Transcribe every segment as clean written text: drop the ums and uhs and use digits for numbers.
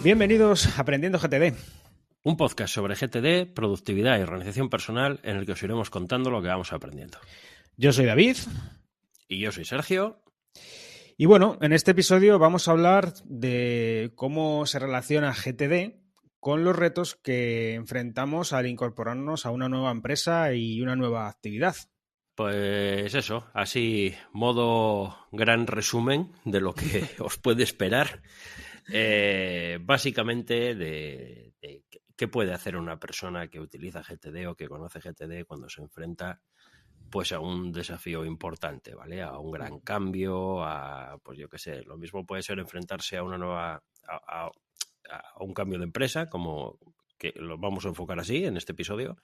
Bienvenidos a Aprendiendo GTD. Un podcast sobre GTD, productividad y organización personal en el que os iremos contando lo que vamos aprendiendo. Yo soy David. Y yo soy Sergio. Y bueno, en este episodio vamos a hablar de cómo se relaciona GTD con los retos que enfrentamos al incorporarnos a una nueva empresa y una nueva actividad. Pues eso, así modo gran resumen de lo que os puede esperar. Básicamente de qué puede hacer una persona que utiliza GTD o que conoce GTD cuando se enfrenta pues a un desafío importante, ¿vale? A un gran cambio, pues yo qué sé, lo mismo puede ser enfrentarse a una nueva, a un cambio de empresa, como que lo vamos a enfocar así en este episodio,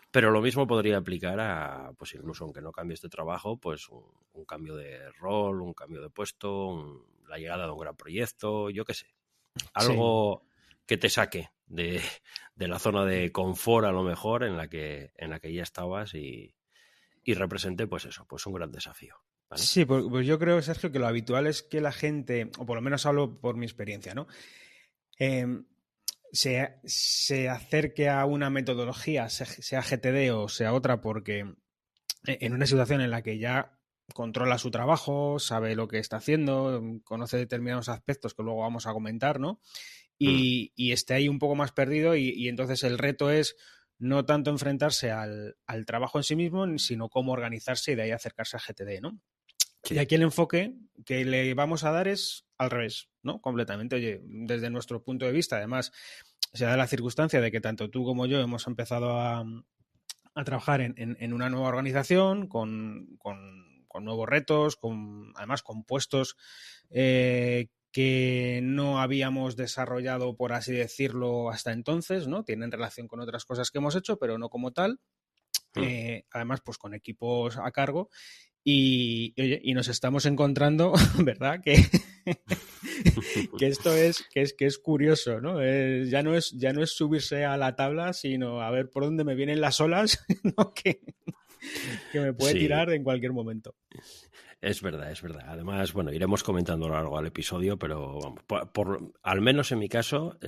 pero lo mismo podría aplicar a, pues incluso aunque no cambies de trabajo, pues un cambio de rol, un cambio de puesto, la llegada de un gran proyecto, yo qué sé. Algo que te saque de la zona de confort a lo mejor en la que ya estabas y represente pues eso, pues un gran desafío, ¿vale? Sí, pues yo creo, Sergio, que lo habitual es que la gente, o por lo menos hablo por mi experiencia, ¿no? Se acerque a una metodología, sea GTD o sea otra, porque en una situación en la que ya controla su trabajo, sabe lo que está haciendo, conoce determinados aspectos que luego vamos a comentar, ¿no? Y esté ahí un poco más perdido y entonces el reto es no tanto enfrentarse al trabajo en sí mismo, sino cómo organizarse y de ahí acercarse a GTD, ¿no? Sí. Y aquí el enfoque que le vamos a dar es al revés, ¿no? Completamente. Oye, desde nuestro punto de vista, además, se da la circunstancia de que tanto tú como yo hemos empezado a trabajar en una nueva organización, con nuevos retos, además con puestos que no habíamos desarrollado, por así decirlo, hasta entonces, ¿no? Tienen relación con otras cosas que hemos hecho, pero no como tal. Además, pues con equipos a cargo. Y nos estamos encontrando, ¿verdad? Que esto es curioso, ¿no? Ya no es subirse a la tabla, sino a ver por dónde me vienen las olas, ¿no? que me puede tirar en cualquier momento. Es verdad, es verdad. Además, bueno, iremos comentando a lo largo del episodio, pero vamos, al menos en mi caso,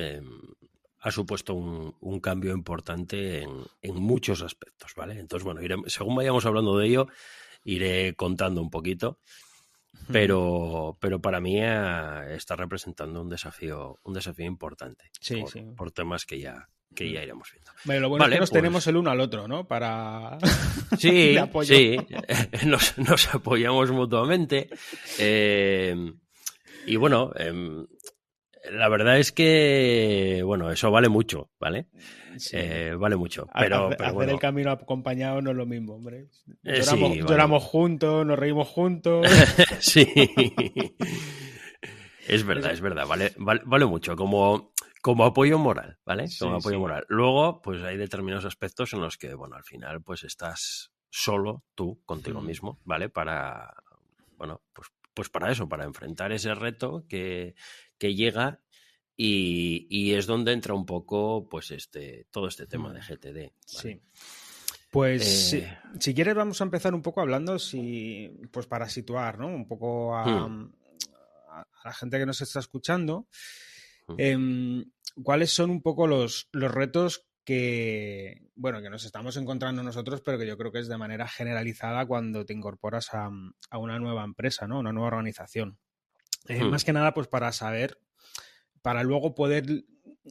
ha supuesto un cambio importante en muchos aspectos, ¿vale? Entonces, bueno, según vayamos hablando de ello, iré contando un poquito, pero para mí está representando un desafío importante por temas que ya iremos viendo. Bueno, lo bueno es que nos tenemos el uno al otro, ¿no? Para sí, nos apoyamos mutuamente. Y bueno, la verdad es que, bueno, eso vale mucho, ¿vale? Sí. Vale mucho. Pero hacer bueno. el camino acompañado no es lo mismo, hombre. Lloramos juntos, nos reímos juntos. Sí. Es verdad. Vale mucho. Como apoyo moral, ¿vale? Como apoyo moral. Luego, pues hay determinados aspectos en los que, bueno, al final, pues estás solo tú, contigo mismo, ¿vale? Para, bueno, pues para eso, para enfrentar ese reto que llega y es donde entra un poco, pues todo este tema de GTD, ¿vale? Sí. Pues si quieres vamos a empezar un poco hablando, pues para situar, ¿no? Un poco a la gente que nos está escuchando, cuáles son un poco los retos que nos estamos encontrando nosotros, pero que yo creo que es de manera generalizada cuando te incorporas a una nueva empresa, ¿no? Una nueva organización. Más que nada, pues para saber, para luego poder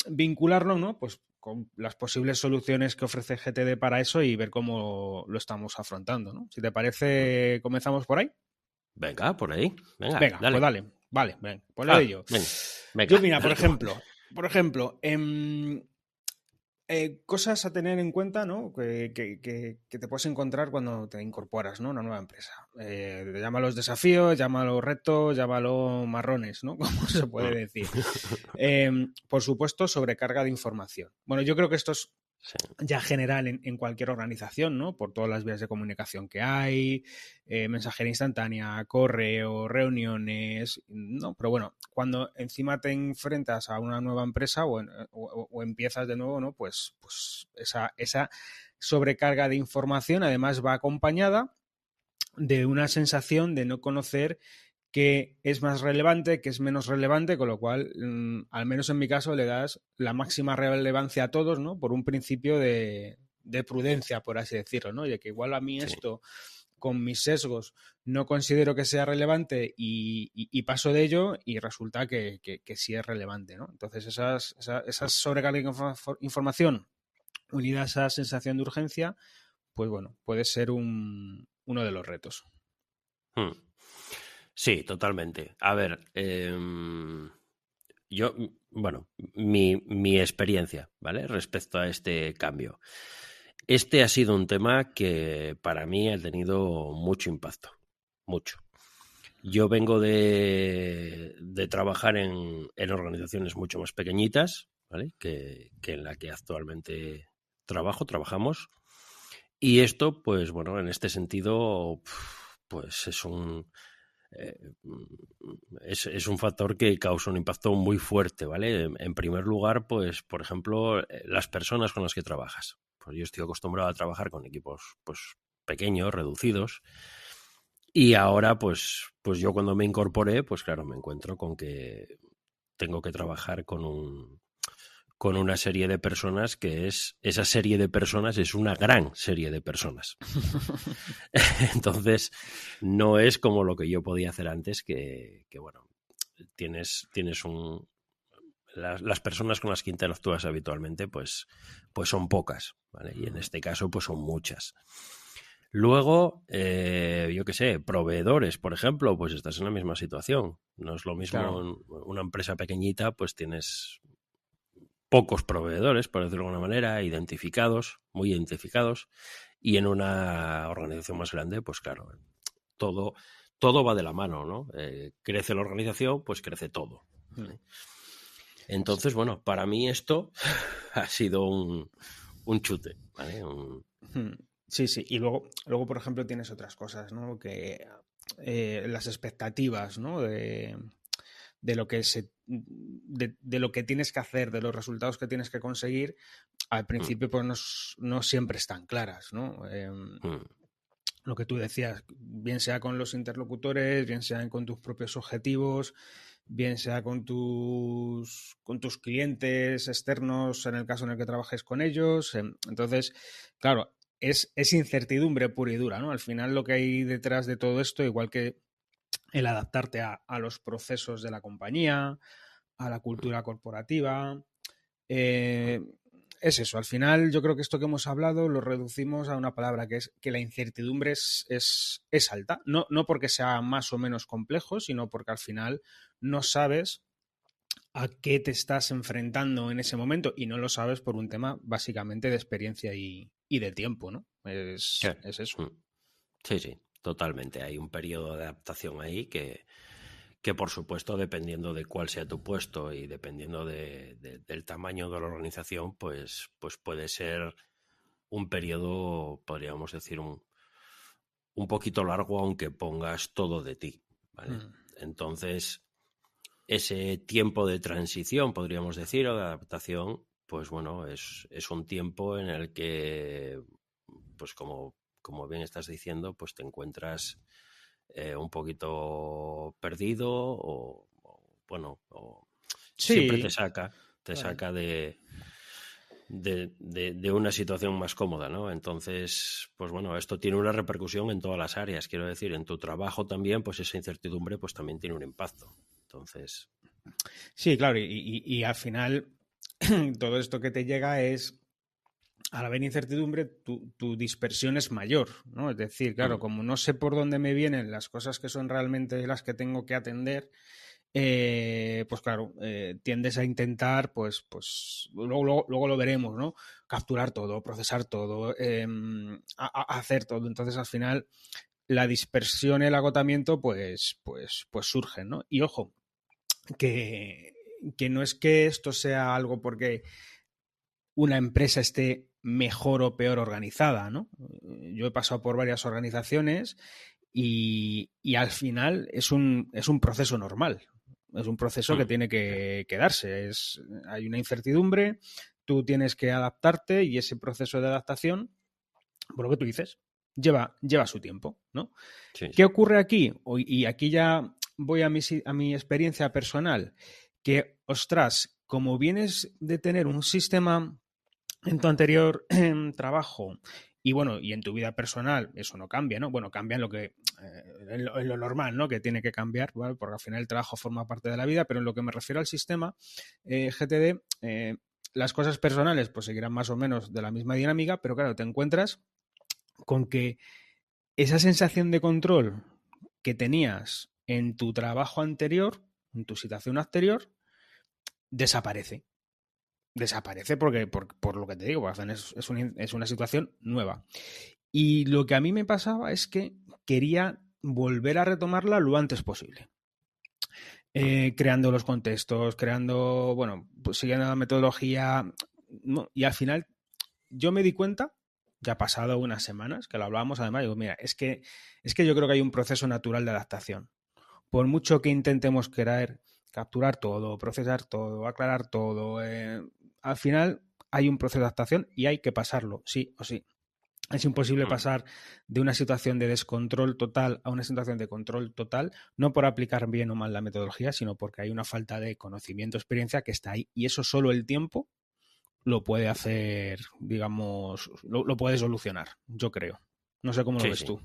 vincularlo, ¿no? Pues con las posibles soluciones que ofrece GTD para eso y ver cómo lo estamos afrontando, ¿no? Si te parece, comenzamos por ahí. Venga, por ahí. Venga, dale. Pues dale. Vale, venga, pues le doy yo. Venga, yo, mira, por ejemplo, cosas a tener en cuenta, ¿no? Que te puedes encontrar cuando te incorporas, ¿no? A una nueva empresa. Llámalos desafíos, llámalos retos, llámalos marrones, ¿no? Como se puede decir. Por supuesto, sobrecarga de información. Bueno, yo creo que esto es ya general en cualquier organización, ¿no? Por todas las vías de comunicación que hay, mensajería instantánea, correo, reuniones, ¿no? Pero bueno, cuando encima te enfrentas a una nueva empresa o empiezas de nuevo, ¿no? Pues esa sobrecarga de información además va acompañada de una sensación de no conocer qué es más relevante, qué es menos relevante, con lo cual, al menos en mi caso, le das la máxima relevancia a todos, ¿no? Por un principio de prudencia, por así decirlo, ¿no? Y de que igual a mí Sí. esto, con mis sesgos, no considero que sea relevante y paso de ello y resulta que sí es relevante, ¿no? Entonces, esas sobrecarga de información unida a esa sensación de urgencia, pues bueno, puede ser uno de los retos. Hmm. Sí, totalmente. A ver, yo, bueno, mi experiencia, ¿vale? Respecto a este cambio. Este ha sido un tema que para mí ha tenido mucho impacto, mucho. Yo vengo de trabajar en organizaciones mucho más pequeñitas, ¿vale? Que en la que actualmente trabajamos. Y esto, pues bueno, en este sentido, pues eh, es un factor que causa un impacto muy fuerte, ¿vale? En primer lugar, pues, por ejemplo, las personas con las que trabajas. Pues yo estoy acostumbrado a trabajar con equipos, pues, pequeños, reducidos. Y ahora, pues yo cuando me incorporé, pues claro, me encuentro con que tengo que trabajar con una serie de personas esa serie de personas es una gran serie de personas. Entonces, no es como lo que yo podía hacer antes, que bueno, tienes las personas con las que interactúas habitualmente, pues son pocas, ¿vale? Y en este caso, pues son muchas. Luego, yo qué sé, proveedores, por ejemplo, pues estás en la misma situación. No es lo mismo Claro. en una empresa pequeñita, pues tienes pocos proveedores, por decirlo de alguna manera, muy identificados, y en una organización más grande, pues claro, todo va de la mano, ¿no? Crece la organización, pues crece todo. ¿Vale? Entonces, bueno, para mí esto ha sido un chute, ¿vale? Sí, sí. Y luego, por ejemplo, tienes otras cosas, ¿no? Que las expectativas, ¿no? De lo que de lo que tienes que hacer, de los resultados que tienes que conseguir, al principio pues no siempre están claras, ¿no? Lo que tú decías, bien sea con los interlocutores, bien sea con tus propios objetivos, bien sea con tus clientes externos, en el caso en el que trabajes con ellos. Entonces, claro, es incertidumbre pura y dura, ¿no? Al final lo que hay detrás de todo esto, igual que el adaptarte a los procesos de la compañía, a la cultura corporativa, eh, es eso. Al final, yo creo que esto que hemos hablado lo reducimos a una palabra, que es que la incertidumbre es alta. No porque sea más o menos complejo, sino porque al final no sabes a qué te estás enfrentando en ese momento y no lo sabes por un tema básicamente de experiencia y de tiempo, ¿no? Es eso. Sí, sí, totalmente. Hay un periodo de adaptación ahí que por supuesto, dependiendo de cuál sea tu puesto y dependiendo del tamaño de la organización, pues puede ser un periodo, podríamos decir, un poquito largo, aunque pongas todo de ti, ¿vale? Entonces, ese tiempo de transición, podríamos decir, o de adaptación, pues bueno, es un tiempo en el que, pues como bien estás diciendo, pues te encuentras un poquito perdido bueno, siempre Sí, te claro. saca de una situación más cómoda, ¿no? Entonces, pues bueno, esto tiene una repercusión en todas las áreas, quiero decir, en tu trabajo también, pues esa incertidumbre pues también tiene un impacto. Entonces, Sí, claro, y al final todo esto que te llega es, al haber incertidumbre, tu dispersión es mayor, ¿no? Es decir, claro, como no sé por dónde me vienen las cosas que son realmente las que tengo que atender, pues claro, tiendes a intentar, pues luego lo veremos, ¿no? Capturar todo, procesar todo, hacer todo. Entonces, al final, la dispersión y el agotamiento, pues surgen, ¿no? Y ojo, que, que no es que esto sea algo porque una empresa esté mejor o peor organizada, ¿no? Yo he pasado por varias organizaciones y al final es un proceso normal. Es un proceso que tiene que darse. Hay una incertidumbre, tú tienes que adaptarte y ese proceso de adaptación, por lo que tú dices, lleva su tiempo, ¿no? sí, ¿Qué sí. ocurre aquí? Y aquí ya voy a mi experiencia personal, que, ostras, como vienes de tener un sistema en tu anterior trabajo y bueno, y en tu vida personal, eso no cambia, ¿no? Bueno, cambia en lo que en lo normal, ¿no? Que tiene que cambiar, ¿vale? Porque al final el trabajo forma parte de la vida, pero en lo que me refiero al sistema GTD, las cosas personales pues seguirán más o menos de la misma dinámica, pero claro, te encuentras con que esa sensación de control que tenías en tu trabajo anterior, en tu situación anterior, desaparece. Desaparece porque, por lo que te digo, es una situación nueva. Y lo que a mí me pasaba es que quería volver a retomarla lo antes posible. Creando los contextos, creando, bueno, pues siguiendo la metodología. No, y al final yo me di cuenta, ya ha pasado unas semanas, que lo hablábamos además, digo, mira, es que yo creo que hay un proceso natural de adaptación. Por mucho que intentemos querer capturar todo, procesar todo, aclarar todo, al final hay un proceso de adaptación y hay que pasarlo, sí o sí. Es imposible pasar de una situación de descontrol total a una situación de control total, no por aplicar bien o mal la metodología, sino porque hay una falta de conocimiento, experiencia que está ahí. Y eso solo el tiempo lo puede hacer, digamos, lo puede solucionar, yo creo. No sé cómo lo Sí, ves sí. tú.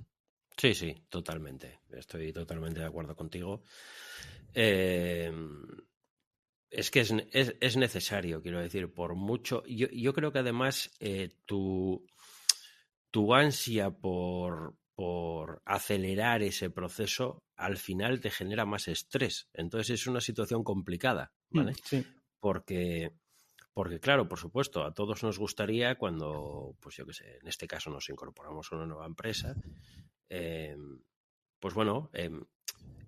Sí, sí, totalmente. Estoy totalmente de acuerdo contigo. Eh, es que es necesario, quiero decir, por mucho. Yo creo que además tu ansia por acelerar ese proceso al final te genera más estrés. Entonces es una situación complicada, ¿vale? Sí. Porque, porque claro, por supuesto, a todos nos gustaría cuando, pues yo qué sé, en este caso nos incorporamos a una nueva empresa, eh, pues bueno,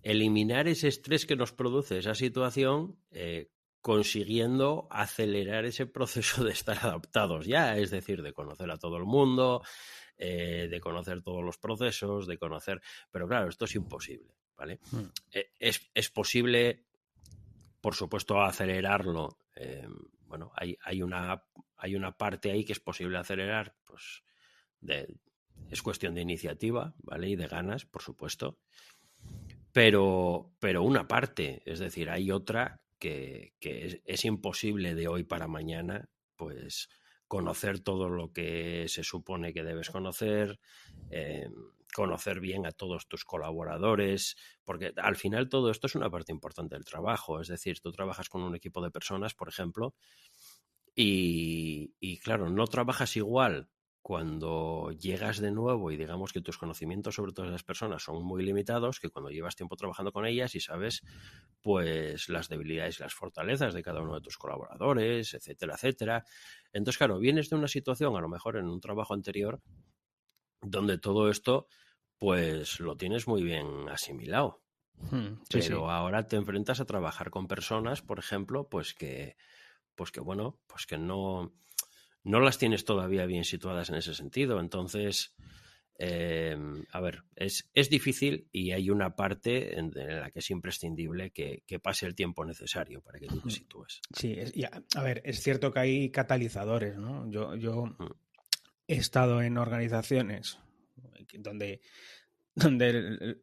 eliminar ese estrés que nos produce esa situación, consiguiendo acelerar ese proceso de estar adaptados ya, es decir, de conocer a todo el mundo, de conocer todos los procesos, de conocer... Pero claro, esto es imposible, ¿vale? Es posible, por supuesto, acelerarlo. Bueno, hay una parte ahí que es posible acelerar, pues es cuestión de iniciativa, ¿vale? Y de ganas, por supuesto. Pero una parte, es decir, hay otra que es imposible de hoy para mañana, pues conocer todo lo que se supone que debes conocer, conocer bien a todos tus colaboradores, porque al final todo esto es una parte importante del trabajo, es decir, tú trabajas con un equipo de personas, por ejemplo, y claro, no trabajas igual cuando llegas de nuevo y digamos que tus conocimientos sobre todas las personas son muy limitados que cuando llevas tiempo trabajando con ellas y sabes pues las debilidades y las fortalezas de cada uno de tus colaboradores, etcétera, etcétera. Entonces, claro, vienes de una situación, a lo mejor en un trabajo anterior, donde todo esto pues lo tienes muy bien asimilado. Sí, sí. Pero ahora te enfrentas a trabajar con personas, por ejemplo, pues que bueno, pues que no las tienes todavía bien situadas en ese sentido. Entonces, a ver, es difícil y hay una parte en la que es imprescindible que pase el tiempo necesario para que tú te sitúes. Sí, a ver, es cierto que hay catalizadores, ¿no? Yo Mm, he estado en organizaciones donde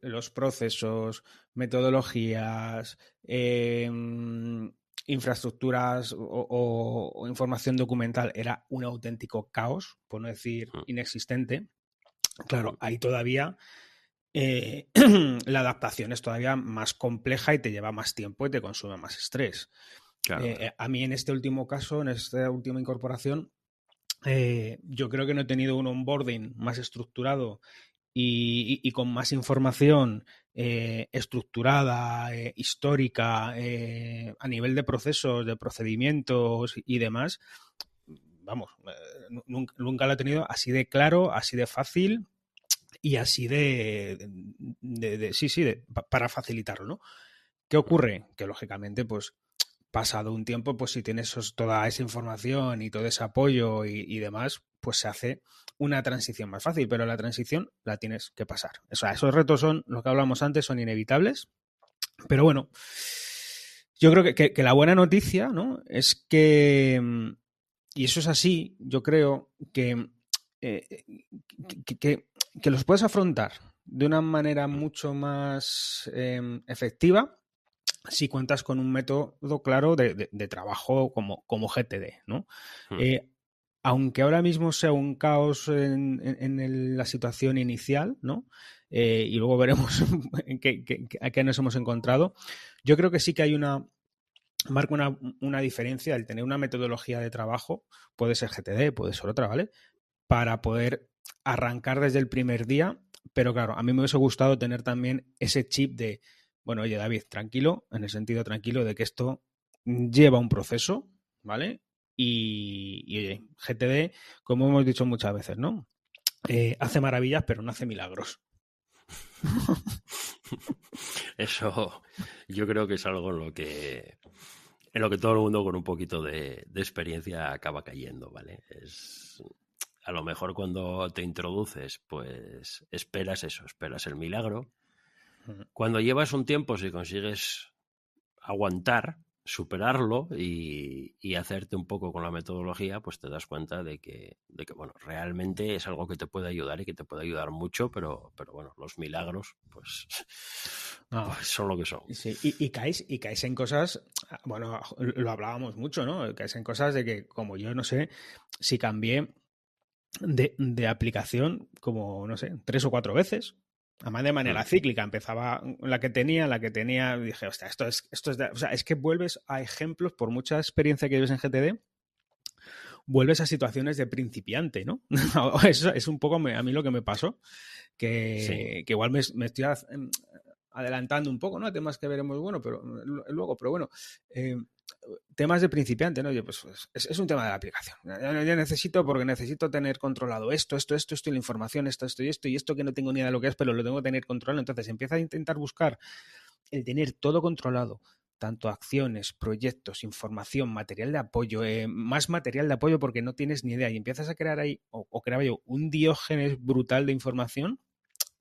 los procesos, metodologías, infraestructuras o información documental era un auténtico caos, por no decir mm, inexistente. Claro, mm. ahí todavía la adaptación es todavía más compleja y te lleva más tiempo y te consume más estrés. Claro, claro. A mí en este último caso, en esta última incorporación, yo creo que no he tenido un onboarding más estructurado y con más información estructurada, histórica, a nivel de procesos, de procedimientos y demás. Vamos, nunca lo he tenido así de claro, así de fácil y así para facilitarlo, ¿no? ¿Qué ocurre? Que lógicamente, pues pasado un tiempo, pues si tienes toda esa información y todo ese apoyo y demás, pues se hace una transición más fácil, pero la transición la tienes que pasar. O sea, esos retos son, lo que hablamos antes, son inevitables, pero bueno, yo creo que la buena noticia, ¿no? Es que, y eso es así, yo creo eh, que los puedes afrontar de una manera mucho más efectiva si cuentas con un método claro de trabajo como GTD, ¿no? Hmm. Aunque ahora mismo sea un caos en la situación inicial, ¿no? Y luego veremos a qué nos hemos encontrado. Yo creo que sí que hay marca una diferencia el tener una metodología de trabajo, puede ser GTD, puede ser otra, ¿vale? Para poder arrancar desde el primer día, pero claro, a mí me hubiese gustado tener también ese chip de, bueno, oye David, tranquilo, en el sentido tranquilo de que esto lleva un proceso, ¿vale? Y oye, GTD, como hemos dicho muchas veces, ¿no? Hace maravillas, pero no hace milagros. Eso yo creo que es algo en lo que todo el mundo con un poquito de experiencia acaba cayendo, ¿vale? A lo mejor cuando te introduces, pues esperas eso, esperas el milagro. Cuando llevas un tiempo, si consigues aguantar, superarlo y hacerte un poco con la metodología, pues te das cuenta de que bueno, realmente es algo que te puede ayudar y que te puede ayudar mucho, pero bueno, los milagros, pues, No, pues son lo que son. sí, y caes en cosas, bueno, lo hablábamos mucho, ¿no? Caes en cosas de que, como yo no sé, si cambié de aplicación como, no sé, 3 o 4 veces. Además de manera cíclica. Empezaba la que tenía, y dije, hostia, o sea, es que vuelves a ejemplos, por mucha experiencia que lleves en GTD, vuelves a situaciones de principiante, ¿no? Eso es un poco a mí lo que me pasó, Sí. que igual me estoy adelantando un poco, ¿no? Temas que veremos bueno, pero luego, pero bueno, temas de principiante, ¿no? Yo, pues es un tema de la aplicación. Yo necesito, porque necesito tener controlado esto, y la información, esto, y esto que no tengo ni idea de lo que es, pero lo tengo que tener controlado. Entonces empieza a intentar buscar el tener todo controlado, tanto acciones, proyectos, información, material de apoyo, más material de apoyo porque no tienes ni idea y empiezas a crear ahí, o creaba yo, un diógenes brutal de información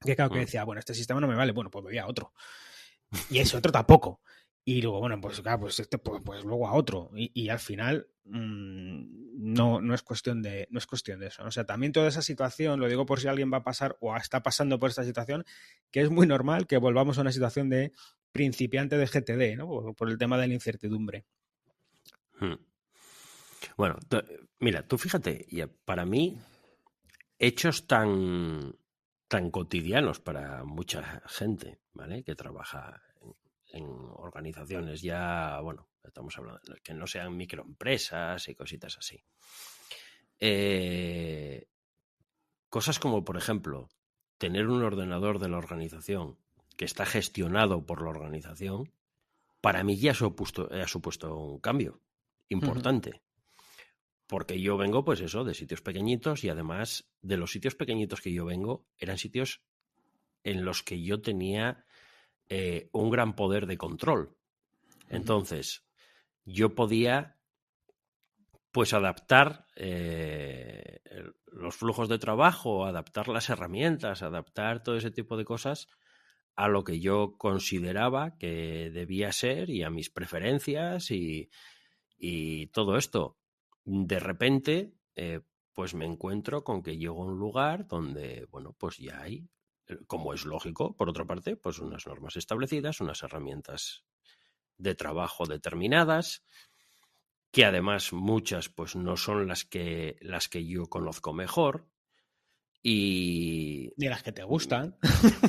que claro que decía, bueno, este sistema no me vale, bueno, pues me voy a otro. Y ese otro tampoco. Y luego, bueno, pues claro, pues luego a otro. Y al final no es cuestión de eso, ¿no? O sea, también toda esa situación, lo digo por si alguien va a pasar o está pasando por esta situación, que es muy normal que volvamos a una situación de principiante de GTD, ¿no? Por el tema de la incertidumbre. Bueno, mira, tú fíjate, para mí, hechos tan cotidianos para mucha gente, ¿vale? Que trabaja en organizaciones ya, bueno, estamos hablando de que no sean microempresas y cositas así. Cosas como, por ejemplo, tener un ordenador de la organización que está gestionado por la organización, para mí ya ha supuesto un cambio importante. Porque yo vengo, pues eso, de sitios pequeñitos y además de los sitios pequeñitos que yo vengo, eran sitios en los que yo tenía un gran poder de control. Entonces, yo podía pues adaptar los flujos de trabajo, adaptar las herramientas, adaptar todo ese tipo de cosas a lo que yo consideraba que debía ser y a mis preferencias y todo esto. De repente, pues me encuentro con que llego a un lugar donde, bueno, pues ya hay, como es lógico, por otra parte, pues unas normas establecidas, unas herramientas de trabajo determinadas, que además muchas pues no son las que yo conozco mejor y, De las que te gustan.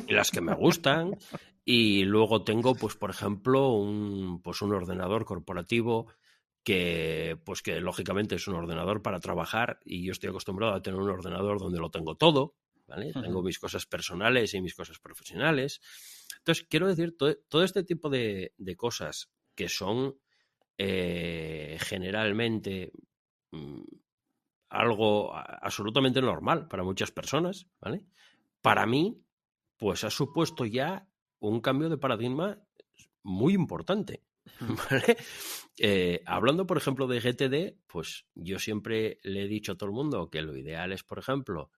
y las que me gustan. Y luego tengo, pues, por ejemplo, un ordenador corporativo que lógicamente es un ordenador para trabajar y yo estoy acostumbrado a tener un ordenador donde lo tengo todo, ¿vale? Tengo mis cosas personales y mis cosas profesionales. Entonces, quiero decir, todo este tipo de cosas que son generalmente algo absolutamente normal para muchas personas, ¿vale? Para mí, pues ha supuesto ya un cambio de paradigma muy importante. ¿Vale? Hablando, por ejemplo, de GTD, pues yo siempre le he dicho a todo el mundo que lo ideal es, por ejemplo,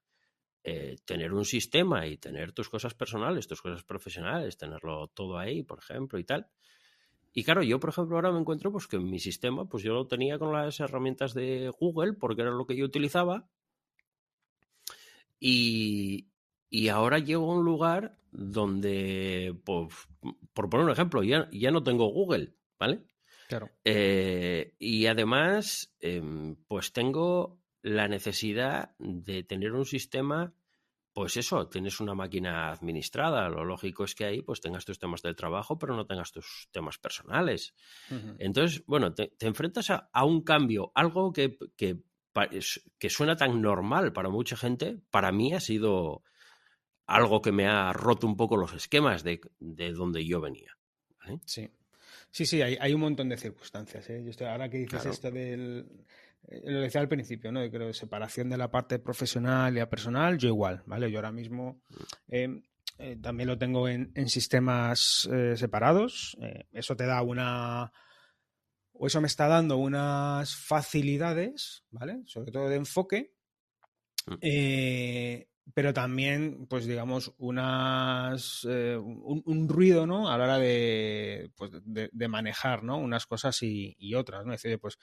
tener un sistema y tener tus cosas personales, tus cosas profesionales, tenerlo todo ahí, por ejemplo, y tal. Y claro, yo, por ejemplo, ahora me encuentro pues que mi sistema, pues yo lo tenía con las herramientas de Google, porque era lo que yo utilizaba, y, Y ahora llego a un lugar donde, pues, por poner un ejemplo, ya no tengo Google, ¿vale? Claro. Y además, pues tengo la necesidad de tener un sistema, pues eso, tienes una máquina administrada. Lo lógico es que ahí pues tengas tus temas del trabajo, pero no tengas tus temas personales. Ujú. Entonces, bueno, te enfrentas a un cambio, algo que suena tan normal para mucha gente, para mí ha sido algo que me ha roto un poco los esquemas de donde yo venía, ¿vale? Sí. Sí, hay un montón de circunstancias, ¿eh? Ahora que dices Claro. esto del... lo decía al principio, ¿no? Yo creo de separación de la parte profesional y la personal, yo igual, ¿vale? Yo ahora mismo eh, también lo tengo en sistemas separados. Eso te da o eso me está dando unas facilidades, ¿vale? Sobre todo de enfoque, pero también, pues digamos, un ruido, ¿no? A la hora de, pues, de manejar, ¿no? Unas cosas y otras, ¿no? Es decir, pues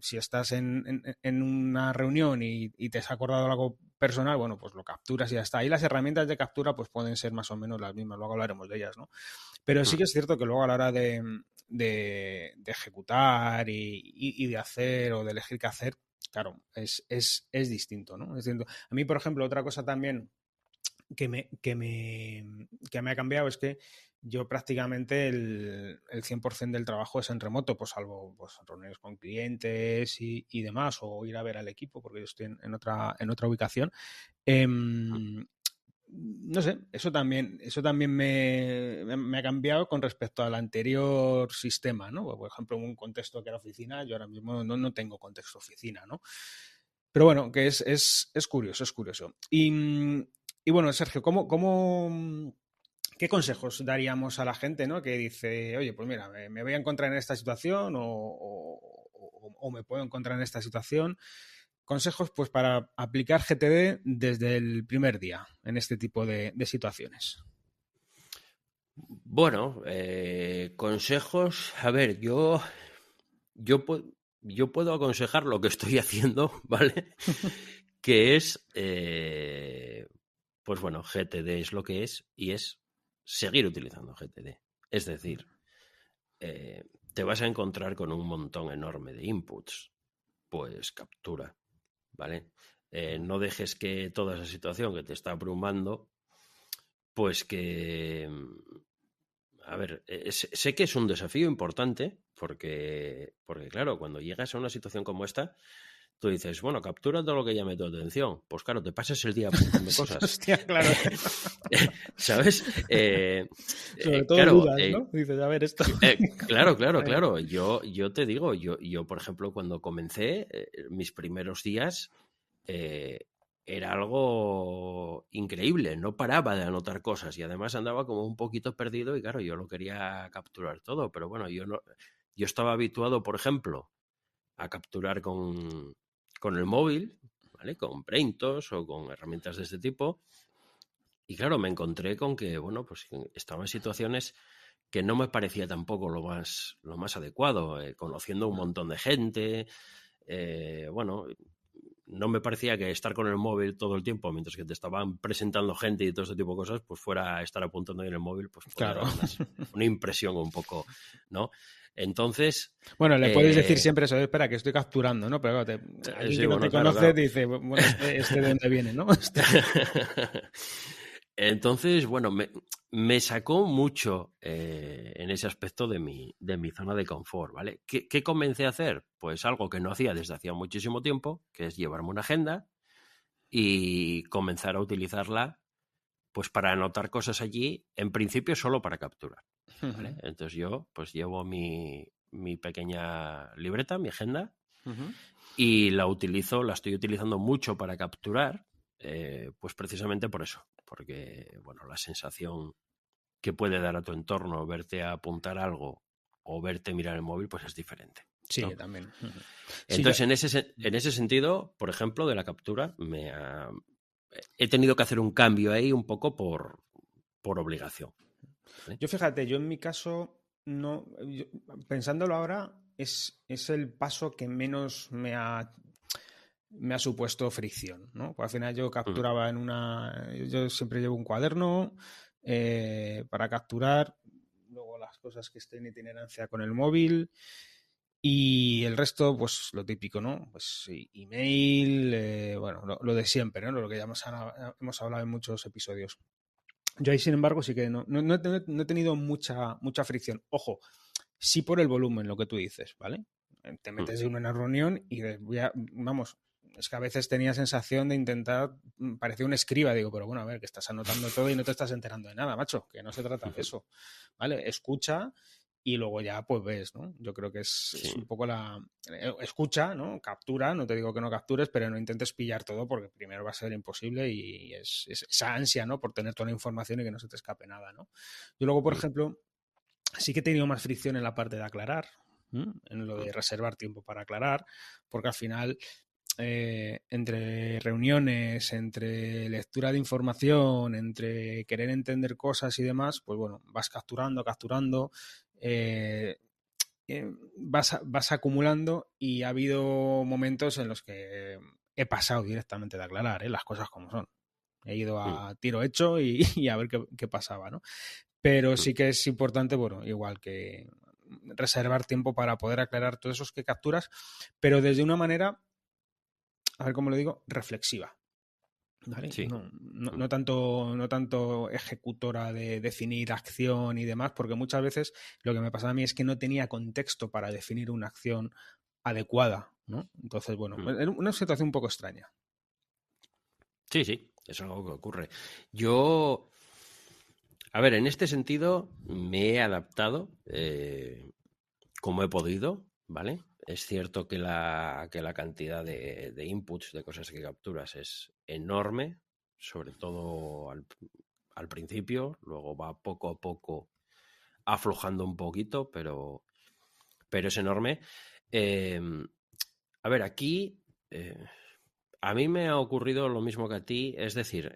si estás en una reunión y te has acordado algo personal, bueno, pues lo capturas y ya está. Y las herramientas de captura pues pueden ser más o menos las mismas, luego hablaremos de ellas, ¿no? Pero sí que es cierto que luego a la hora de ejecutar y de hacer o de elegir qué hacer, claro, es distinto, ¿no? Es distinto. A mí, por ejemplo, otra cosa también que me ha cambiado es que yo prácticamente el 100% del trabajo es en remoto, pues salvo pues, reuniones con clientes y demás, o ir a ver al equipo, porque yo estoy en otra ubicación. No sé, eso también me ha cambiado con respecto al anterior sistema, ¿no? Por ejemplo, en un contexto que era oficina, yo ahora mismo no tengo contexto oficina, ¿no? Pero bueno, que es curioso, es curioso. Y bueno, Sergio, ¿qué consejos daríamos a la gente, ¿no? Que dice, oye, pues mira, me voy a encontrar en esta situación o me puedo encontrar en esta situación? Consejos, pues, para aplicar GTD desde el primer día en este tipo de situaciones. Bueno, consejos. A ver, yo, yo puedo aconsejar lo que estoy haciendo, ¿vale? Que es, pues bueno, GTD es lo que es y es seguir utilizando GTD. Es decir, te vas a encontrar con un montón enorme de inputs, pues captura, ¿vale? No dejes que toda esa situación que te está abrumando, pues que, a ver, sé que es un desafío importante porque, claro, cuando llegas a una situación como esta, tú dices, bueno, captura todo lo que llame tu atención. Pues claro, te pasas el día apuntando Sí, cosas. hostia, claro. ¿Sabes? Sobre todo Claro, dudas, ¿no? Dices, a ver, esto. claro, claro, claro. Yo te digo, yo, por ejemplo, cuando comencé, mis primeros días, eh, era algo increíble. No paraba de anotar cosas y además andaba como un poquito perdido y claro, yo lo quería capturar todo, pero bueno, yo estaba habituado, por ejemplo, a capturar con el móvil, ¿vale? Con Braintos o con herramientas de este tipo. Y claro, me encontré con que, bueno, pues estaba en situaciones que no me parecía tampoco lo más adecuado, conociendo un montón de gente, bueno, no me parecía que estar con el móvil todo el tiempo mientras que te estaban presentando gente y todo este tipo de cosas, pues fuera a estar apuntando ahí en el móvil, pues podía Claro. dar una impresión un poco, ¿no? Entonces, Bueno, le puedes decir siempre eso, espera, que estoy capturando, ¿no? Pero claro, alguien sí, que no te bueno, claro, conoce claro. dice, bueno, este de dónde viene, ¿no? Entonces, bueno, me sacó mucho en ese aspecto de mi zona de confort, ¿vale? ¿Qué comencé a hacer? Pues algo que no hacía desde hacía muchísimo tiempo, que es llevarme una agenda y comenzar a utilizarla pues para anotar cosas allí, en principio solo para capturar, ¿vale? Entonces yo pues llevo mi pequeña libreta, mi agenda, y la estoy utilizando mucho para capturar, pues precisamente por eso, porque, bueno, la sensación que puede dar a tu entorno verte a apuntar algo o verte mirar el móvil, pues es diferente, Sí, ¿no? yo también. Sí, Entonces, en ese sentido, por ejemplo, de la captura, he tenido que hacer un cambio ahí un poco por obligación, ¿vale? yo fíjate, yo en mi caso, no, pensándolo ahora, es el paso que menos me ha supuesto fricción, ¿no? Pues al final yo capturaba yo siempre llevo un cuaderno para capturar, luego las cosas que estén en itinerancia con el móvil y el resto, pues lo típico, ¿no? Pues email, bueno, lo de siempre, ¿no? Lo que ya hemos hablado en muchos episodios. Yo ahí, sin embargo, sí que no he tenido mucha fricción. Ojo, sí por el volumen, lo que tú dices, ¿vale? Te metes en una reunión y vamos, es que a veces tenía sensación de intentar, parecía un escriba, digo, pero bueno, a ver, que estás anotando todo y no te estás enterando de nada, macho, que no se trata de eso, ¿vale? Escucha y luego ya pues ves, ¿no? Yo creo que es un poco escucha, ¿no? Captura, no te digo que no captures, pero no intentes pillar todo porque primero va a ser imposible y es esa ansia, ¿no? Por tener toda la información y que no se te escape nada, ¿no? Yo luego, por ejemplo, sí que he tenido más fricción en la parte de aclarar, en lo de reservar tiempo para aclarar, porque al final entre reuniones, entre lectura de información, entre querer entender cosas y demás, pues bueno, vas capturando, vas acumulando y ha habido momentos en los que he pasado directamente de aclarar, las cosas como son. He ido a tiro hecho y a ver qué pasaba, ¿no? Pero sí que es importante, bueno, igual que reservar tiempo para poder aclarar todos esos que capturas, pero desde una manera, a ver cómo lo digo, reflexiva. ¿Vale? Sí. No tanto ejecutora de definir acción y demás, porque muchas veces lo que me pasaba a mí es que no tenía contexto para definir una acción adecuada, ¿no? Entonces, bueno, era una situación un poco extraña. Sí, sí, es algo que ocurre. Yo, a ver, en este sentido me he adaptado como he podido, ¿vale? Es cierto que la cantidad de inputs, de cosas que capturas es enorme, sobre todo al principio, luego va poco a poco aflojando un poquito, pero es enorme. A ver, aquí a mí me ha ocurrido lo mismo que a ti, es decir,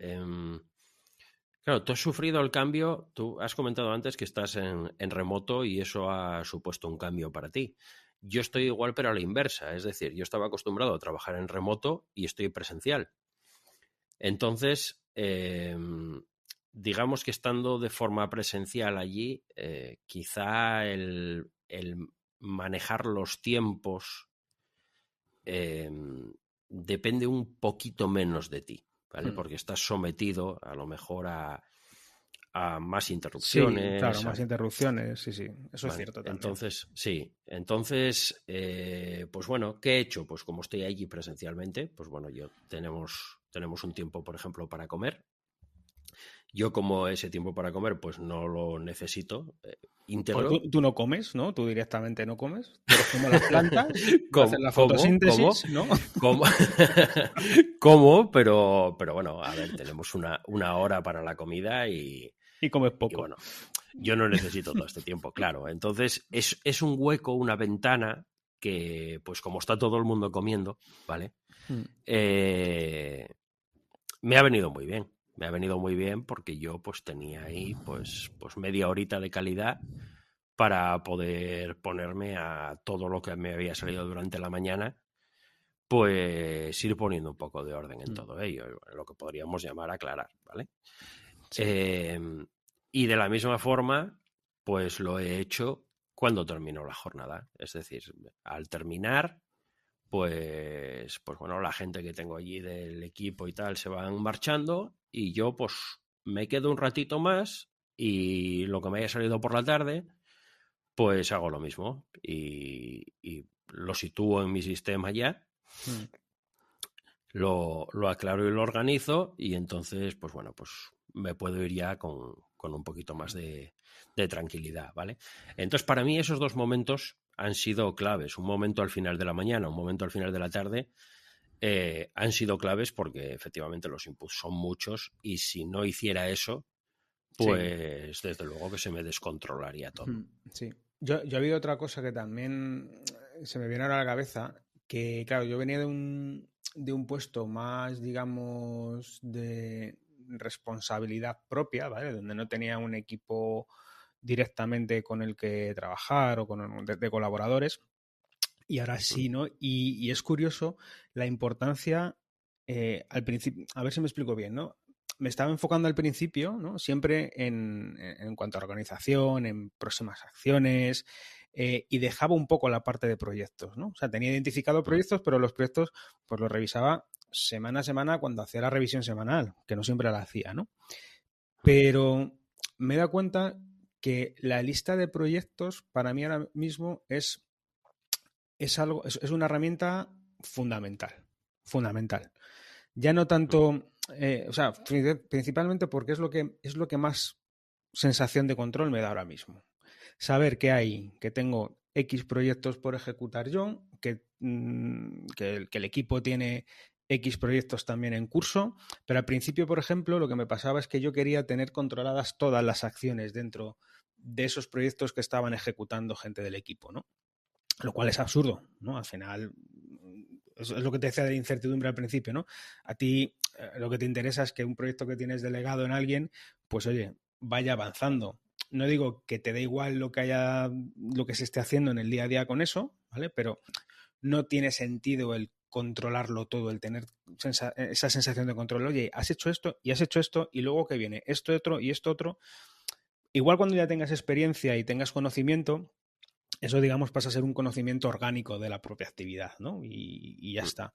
claro, tú has sufrido el cambio, tú has comentado antes que estás en remoto y eso ha supuesto un cambio para ti. Yo estoy igual, pero a la inversa, es decir, yo estaba acostumbrado a trabajar en remoto y estoy presencial. Entonces, digamos que estando de forma presencial allí, quizá el manejar los tiempos depende un poquito menos de ti, ¿vale? Porque estás sometido a lo mejor a más Sí, claro, interrupciones. más interrupciones, sí, eso es Vale, cierto también. entonces, sí. Entonces, pues bueno, ¿qué he hecho? Pues como estoy allí presencialmente, pues bueno, tenemos un tiempo, por ejemplo, para comer. Yo como ese tiempo para comer, pues no lo necesito íntegro. Tú no comes, ¿no? Tú directamente no comes. Tú eres como las plantas, que hacen la ¿Cómo? fotosíntesis, ¿no? ¿Cómo? ¿Cómo? Pero bueno, a ver, tenemos una hora para la comida Y comes y poco. bueno, yo no necesito todo este tiempo, claro. Entonces, es un hueco, una ventana que, pues como está todo el mundo comiendo, ¿vale? Me ha venido muy bien. Me ha venido muy bien porque yo pues tenía ahí pues media horita de calidad para poder ponerme a todo lo que me había salido durante la mañana, pues ir poniendo un poco de orden en todo ello, lo que podríamos llamar aclarar, ¿vale? Sí. Y de la misma forma, pues lo he hecho cuando terminó la jornada. Es decir, al terminar, pues bueno, la gente que tengo allí del equipo y tal se van marchando y yo pues me quedo un ratito más y lo que me haya salido por la tarde, pues hago lo mismo y lo sitúo en mi sistema ya, lo aclaro y lo organizo y entonces, pues bueno, pues me puedo ir ya con un poquito más de tranquilidad, ¿vale? Entonces, para mí esos dos momentos han sido claves. Un momento al final de la mañana, un momento al final de la tarde, han sido claves porque efectivamente los inputs son muchos y si no hiciera eso, Sí. pues desde luego que se me descontrolaría todo. Sí. Yo ha habido otra cosa que también se me viene ahora a la cabeza, que claro, yo venía de un puesto más, digamos, de responsabilidad propia, ¿vale? Donde no tenía un equipo directamente con el que trabajar o de colaboradores. Y ahora sí, ¿no? Y es curioso la importancia, al principio, a ver si me explico bien, ¿no? Me estaba enfocando al principio, ¿no? Siempre en cuanto a organización, en próximas acciones, y dejaba un poco la parte de proyectos, ¿no? O sea, tenía identificado proyectos, pero los proyectos pues los revisaba semana a semana cuando hacía la revisión semanal, que no siempre la hacía, ¿no? Pero me he dado cuenta que la lista de proyectos para mí ahora mismo es una herramienta fundamental. Fundamental. Ya no tanto, o sea, principalmente porque es lo que más sensación de control me da ahora mismo. Saber que tengo X proyectos por ejecutar yo, que el equipo tiene X proyectos también en curso, pero al principio, por ejemplo, lo que me pasaba es que yo quería tener controladas todas las acciones dentro de esos proyectos que estaban ejecutando gente del equipo, ¿no? Lo cual es absurdo, ¿no? Al final, es lo que te decía de incertidumbre al principio, ¿no? A ti lo que te interesa es que un proyecto que tienes delegado en alguien, pues oye, vaya avanzando. No digo que te dé igual lo que se esté haciendo en el día a día con eso, ¿vale? Pero no tiene sentido el controlarlo todo, el tener esa sensación de control. Oye, has hecho esto y has hecho esto y luego que viene esto otro y esto otro. Igual cuando ya tengas experiencia y tengas conocimiento, eso, digamos, pasa a ser un conocimiento orgánico de la propia actividad, ¿no? Y ya está.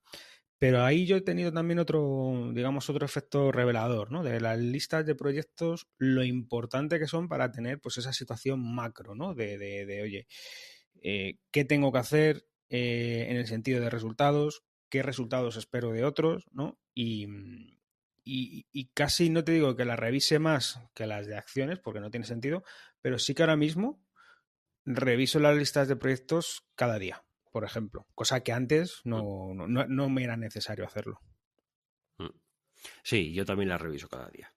Pero ahí yo he tenido también otro, digamos, otro efecto revelador, ¿no? De las listas de proyectos, lo importante que son para tener, pues, esa situación macro, ¿no? Oye, ¿qué tengo que hacer en el sentido de resultados? ¿Qué resultados espero de otros? ¿No? Y casi no te digo que las revise más que las de acciones, porque no tiene sentido, pero sí que ahora mismo reviso las listas de proyectos cada día, por ejemplo, cosa que antes no me era necesario hacerlo. Sí, yo también la reviso cada día.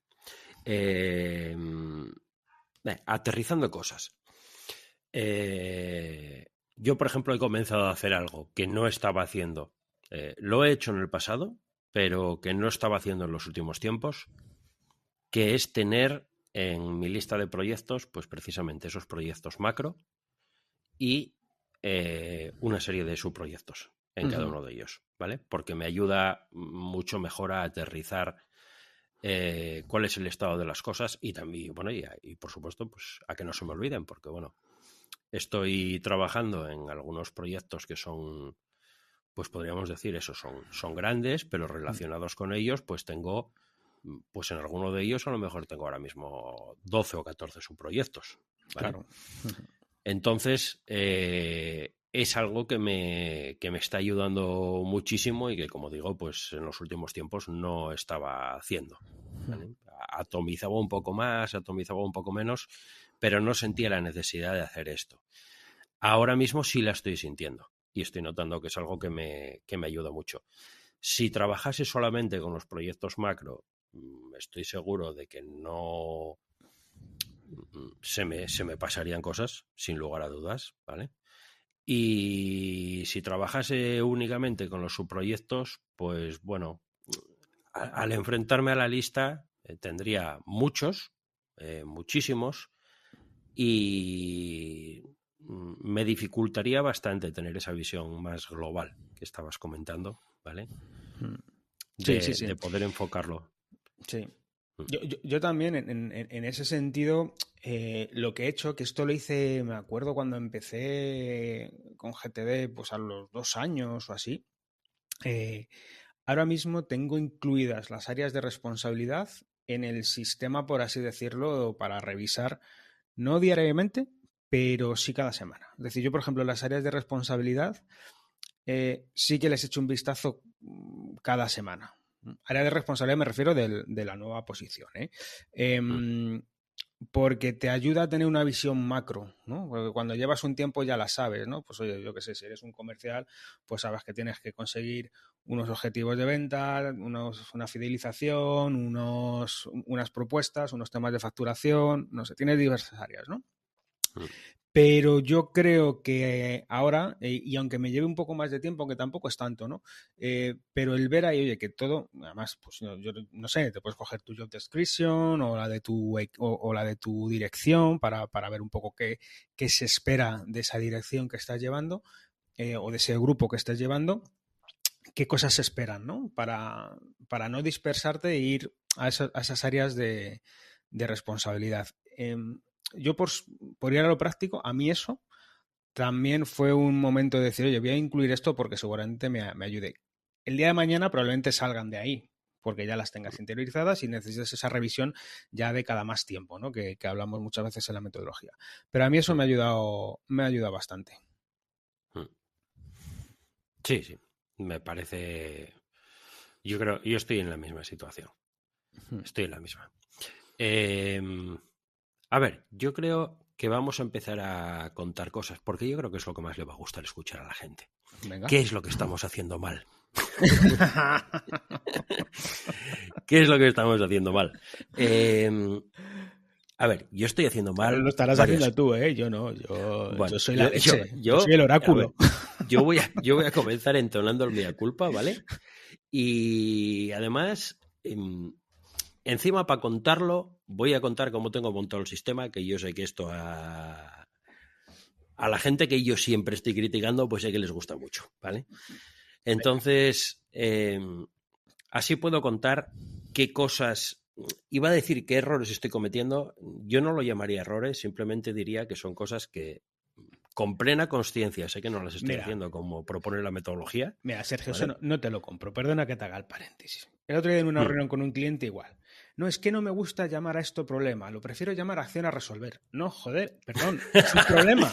Aterrizando cosas. Yo, por ejemplo, he comenzado a hacer algo que no estaba haciendo. Lo he hecho en el pasado, pero que no estaba haciendo en los últimos tiempos, que es tener en mi lista de proyectos, pues precisamente esos proyectos macro y una serie de subproyectos en cada uno de ellos, ¿vale? Porque me ayuda mucho mejor a aterrizar cuál es el estado de las cosas y también, bueno, y por supuesto, pues a que no se me olviden, porque bueno, estoy trabajando en algunos proyectos que son, pues podríamos decir eso, son grandes, pero relacionados con ellos, pues tengo, pues en alguno de ellos a lo mejor tengo ahora mismo 12 o 14 subproyectos, ¿vale? Claro. Entonces, es algo que me está ayudando muchísimo y que, como digo, pues en los últimos tiempos no estaba haciendo, ¿vale? Atomizaba un poco más, atomizaba un poco menos, pero no sentía la necesidad de hacer esto. Ahora mismo sí la estoy sintiendo y estoy notando que es algo que me ayuda mucho. Si trabajase solamente con los proyectos macro, estoy seguro de que no se me pasarían cosas, sin lugar a dudas, ¿vale? Y si trabajase únicamente con los subproyectos, pues bueno, al enfrentarme a la lista tendría muchos, muchísimos, y me dificultaría bastante tener esa visión más global que estabas comentando, ¿vale? Sí, sí, De sí. poder enfocarlo. Sí. Yo también, en ese sentido, lo que he hecho, que esto lo hice, me acuerdo cuando empecé con GTD, pues a los 2 años o así, ahora mismo tengo incluidas las áreas de responsabilidad en el sistema, por así decirlo, para revisar, no diariamente, pero sí cada semana. Es decir, yo, por ejemplo, las áreas de responsabilidad sí que les echo un vistazo cada semana. Área de responsabilidad me refiero de la nueva posición, ¿eh? Porque te ayuda a tener una visión macro, ¿no? Porque cuando llevas un tiempo ya la sabes, ¿no? Pues oye, yo qué sé, si eres un comercial, pues sabes que tienes que conseguir unos objetivos de venta, una fidelización, unas propuestas, unos temas de facturación, no sé, tienes diversas áreas, ¿no? Pero yo creo que ahora, y aunque me lleve un poco más de tiempo, aunque tampoco es tanto, ¿no? Pero el ver ahí, oye, que todo, además, pues yo no sé, te puedes coger tu job description o la de tu dirección para ver un poco qué se espera de esa dirección que estás llevando. o de ese grupo que estés llevando, qué cosas se esperan, ¿no? Para no dispersarte e ir a esas áreas de responsabilidad. Yo, por ir a lo práctico, a mí eso también fue un momento de decir, oye, voy a incluir esto porque seguramente me ayude. El día de mañana probablemente salgan de ahí, porque ya las tengas interiorizadas y necesitas esa revisión ya de cada más tiempo, ¿no? Que hablamos muchas veces en la metodología. Pero a mí eso me ha ayudado bastante. Sí, sí. Me parece. Yo estoy en la misma situación. Estoy en la misma. A ver, yo creo que vamos a empezar a contar cosas, porque yo creo que es lo que más le va a gustar escuchar a la gente. Venga. ¿Qué es lo que estamos haciendo mal? ¿Qué es lo que estamos haciendo mal? A ver, yo estoy haciendo mal. Pero lo estarás haciendo tú, ¿eh? Yo no. Yo soy la leche. Yo soy el oráculo. Ver, yo voy a comenzar entonando el mea culpa, ¿vale? Y además, encima para contarlo, voy a contar cómo tengo montado el sistema, que yo sé que esto a la gente que yo siempre estoy criticando, pues sé que les gusta mucho, ¿vale? Entonces, así puedo contar qué cosas, iba a decir qué errores estoy cometiendo, yo no lo llamaría errores, simplemente diría que son cosas que con plena consciencia, sé que no las estoy haciendo como propone la metodología. Mira, Sergio, ¿vale? Eso no te lo compro, perdona que te haga el paréntesis. El otro día en una reunión con un cliente igual. No, es que no me gusta llamar a esto problema, lo prefiero llamar acción a resolver. No, joder, perdón, es un problema.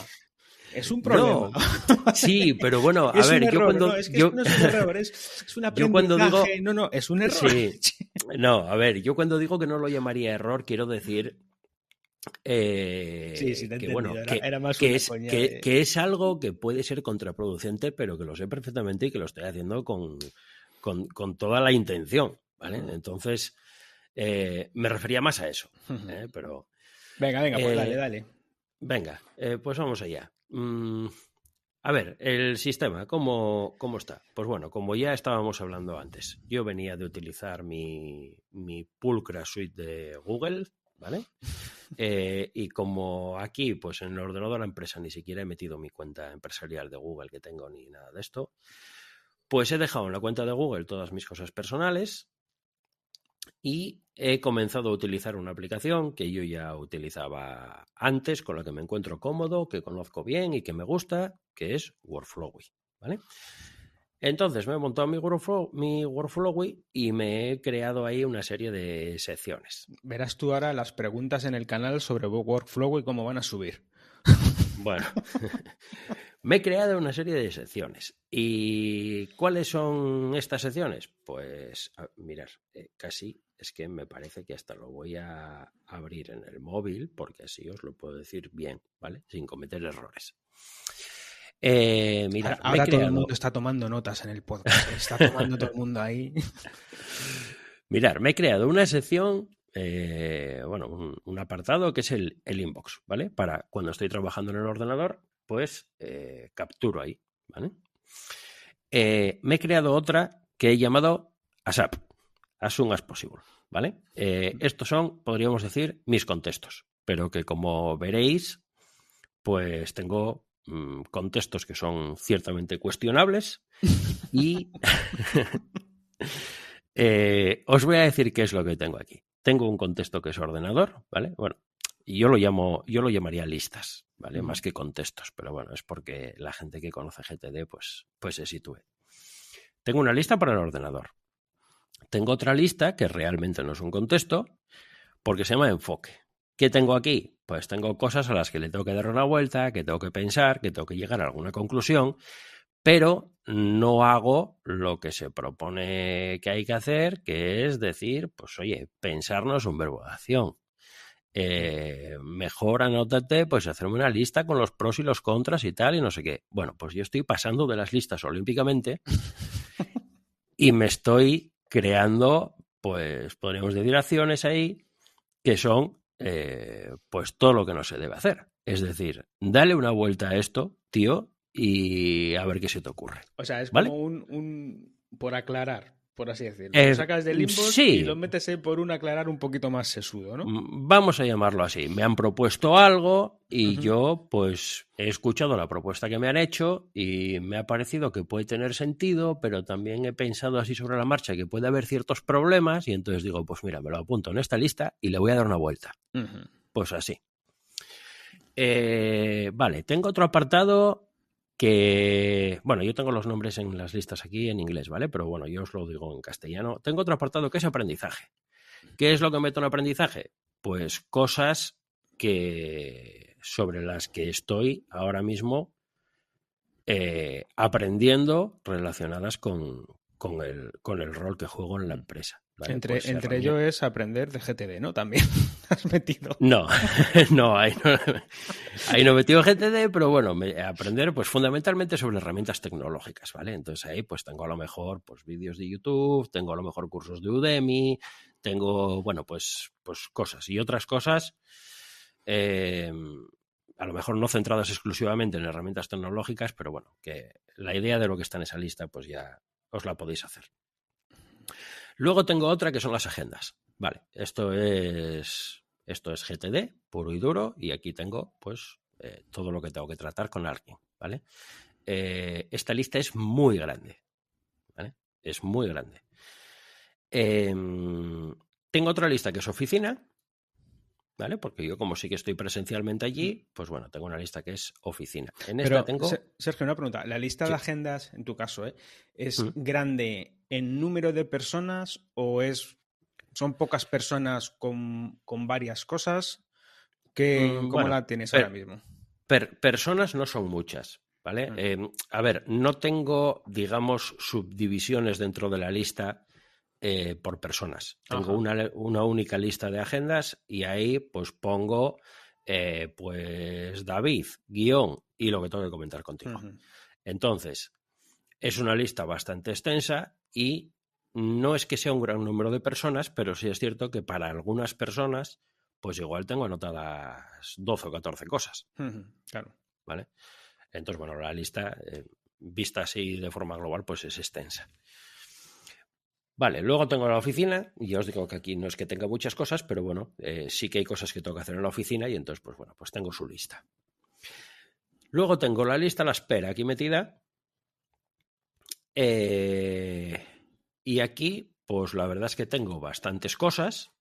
Es un problema. No, sí, pero bueno, a ver, yo cuando... No, es que no es un error, es un aprendizaje. No, es un error. Sí, no, a ver, yo cuando digo que no lo llamaría error, quiero decir... sí, te que bueno, era más que es algo que puede ser contraproducente, pero que lo sé perfectamente y que lo estoy haciendo con toda la intención, ¿vale? Entonces, me refería más a eso, pero... Venga, pues dale. Venga, pues vamos allá. A ver, el sistema, ¿cómo está? Pues bueno, como ya estábamos hablando antes, yo venía de utilizar mi pulcra suite de Google, ¿vale? Y como aquí, pues en el ordenador de la empresa ni siquiera he metido mi cuenta empresarial de Google que tengo ni nada de esto, pues he dejado en la cuenta de Google todas mis cosas personales y he comenzado a utilizar una aplicación que yo ya utilizaba antes, con la que me encuentro cómodo, que conozco bien y que me gusta, que es Workflowy, ¿vale? Entonces me he montado mi Workflowy y me he creado ahí una serie de secciones. Verás tú ahora las preguntas en el canal sobre Workflowy y cómo van a subir. Bueno, me he creado una serie de secciones. ¿Y cuáles son estas secciones? Pues, mirad, casi es que me parece que hasta lo voy a abrir en el móvil, porque así os lo puedo decir bien, ¿vale? Sin cometer errores. Mirad, ahora todo el mundo está tomando notas en el podcast. Está tomando todo el mundo ahí. Mirad, me he creado una sección, un apartado que es el inbox, ¿vale? Para cuando estoy trabajando en el ordenador, pues capturo ahí, ¿vale? Me he creado otra que he llamado ASAP, as soon as possible, ¿vale? Estos son, podríamos decir, mis contextos, pero que como veréis, pues tengo contextos que son ciertamente cuestionables y os voy a decir qué es lo que tengo aquí. Tengo un contexto que es ordenador, ¿vale? Bueno, y yo lo llamaría listas, ¿vale? Más que contextos, pero bueno, es porque la gente que conoce GTD pues se sitúe. Tengo una lista para el ordenador. Tengo otra lista que realmente no es un contexto porque se llama enfoque. ¿Qué tengo aquí? Pues tengo cosas a las que le tengo que dar una vuelta, que tengo que pensar, que tengo que llegar a alguna conclusión, pero no hago lo que se propone que hay que hacer, que es decir, pues oye, pensar no es un verbo de acción. Mejor anótate, pues hacerme una lista con los pros y los contras y tal, y no sé qué. Bueno, pues yo estoy pasando de las listas olímpicamente y me estoy creando, pues podríamos decir, acciones ahí que son pues todo lo que no se debe hacer. Es decir, dale una vuelta a esto, tío, y a ver qué se te ocurre. O sea, es, ¿vale?, como un por aclarar. por así decirlo. Lo sacas del inbox sí. y lo metes ahí por un aclarar un poquito más sesudo, ¿no? Vamos a llamarlo así. Me han propuesto algo y yo pues he escuchado la propuesta que me han hecho y me ha parecido que puede tener sentido, pero también he pensado así sobre la marcha que puede haber ciertos problemas y entonces digo, pues mira, me lo apunto en esta lista y le voy a dar una vuelta. Pues así. Vale, tengo otro apartado que, bueno, yo tengo los nombres en las listas aquí en inglés, ¿vale? Pero bueno, yo os lo digo en castellano. Tengo otro apartado que es aprendizaje. ¿Qué es lo que meto en aprendizaje? Pues cosas sobre las que estoy ahora mismo aprendiendo relacionadas con el rol que juego en la empresa. ¿Vale? Entre ello es aprender de GTD, ¿no? También has metido. No, no, ahí no he metido GTD, pero bueno, aprender pues fundamentalmente sobre herramientas tecnológicas, ¿vale? Entonces ahí pues tengo a lo mejor pues vídeos de YouTube, tengo a lo mejor cursos de Udemy, tengo, bueno, pues cosas y otras cosas, a lo mejor no centradas exclusivamente en herramientas tecnológicas, pero bueno, que la idea de lo que está en esa lista pues ya os la podéis hacer. Luego tengo otra que son las agendas. Vale, esto es GTD, puro y duro, y aquí tengo pues todo lo que tengo que tratar con alguien, ¿vale? Esta lista es muy grande, ¿vale? Es muy grande. Tengo otra lista que es oficina, ¿vale? Porque yo como sí que estoy presencialmente allí, pues bueno, tengo una lista que es oficina. En esta tengo... Sergio, una pregunta. ¿La lista de agendas, en tu caso, es grande en número de personas o son pocas personas con varias cosas? ¿Cómo la tienes ahora mismo? Personas no son muchas, ¿vale? A ver, no tengo, digamos, subdivisiones dentro de la lista por personas. Tengo una única lista de agendas y ahí pues pongo pues David, guión y lo que tengo que comentar contigo. Entonces, es una lista bastante extensa y no es que sea un gran número de personas, pero sí es cierto que para algunas personas pues igual tengo anotadas 12 o 14 cosas. Claro. ¿Vale? Entonces, bueno, la lista, vista así de forma global, pues es extensa. Vale, luego tengo la oficina, y ya os digo que aquí no es que tenga muchas cosas, pero bueno, sí que hay cosas que tengo que hacer en la oficina y entonces, pues bueno, pues tengo su lista. Luego tengo la lista a la espera aquí metida. Y aquí, pues la verdad es que tengo bastantes cosas,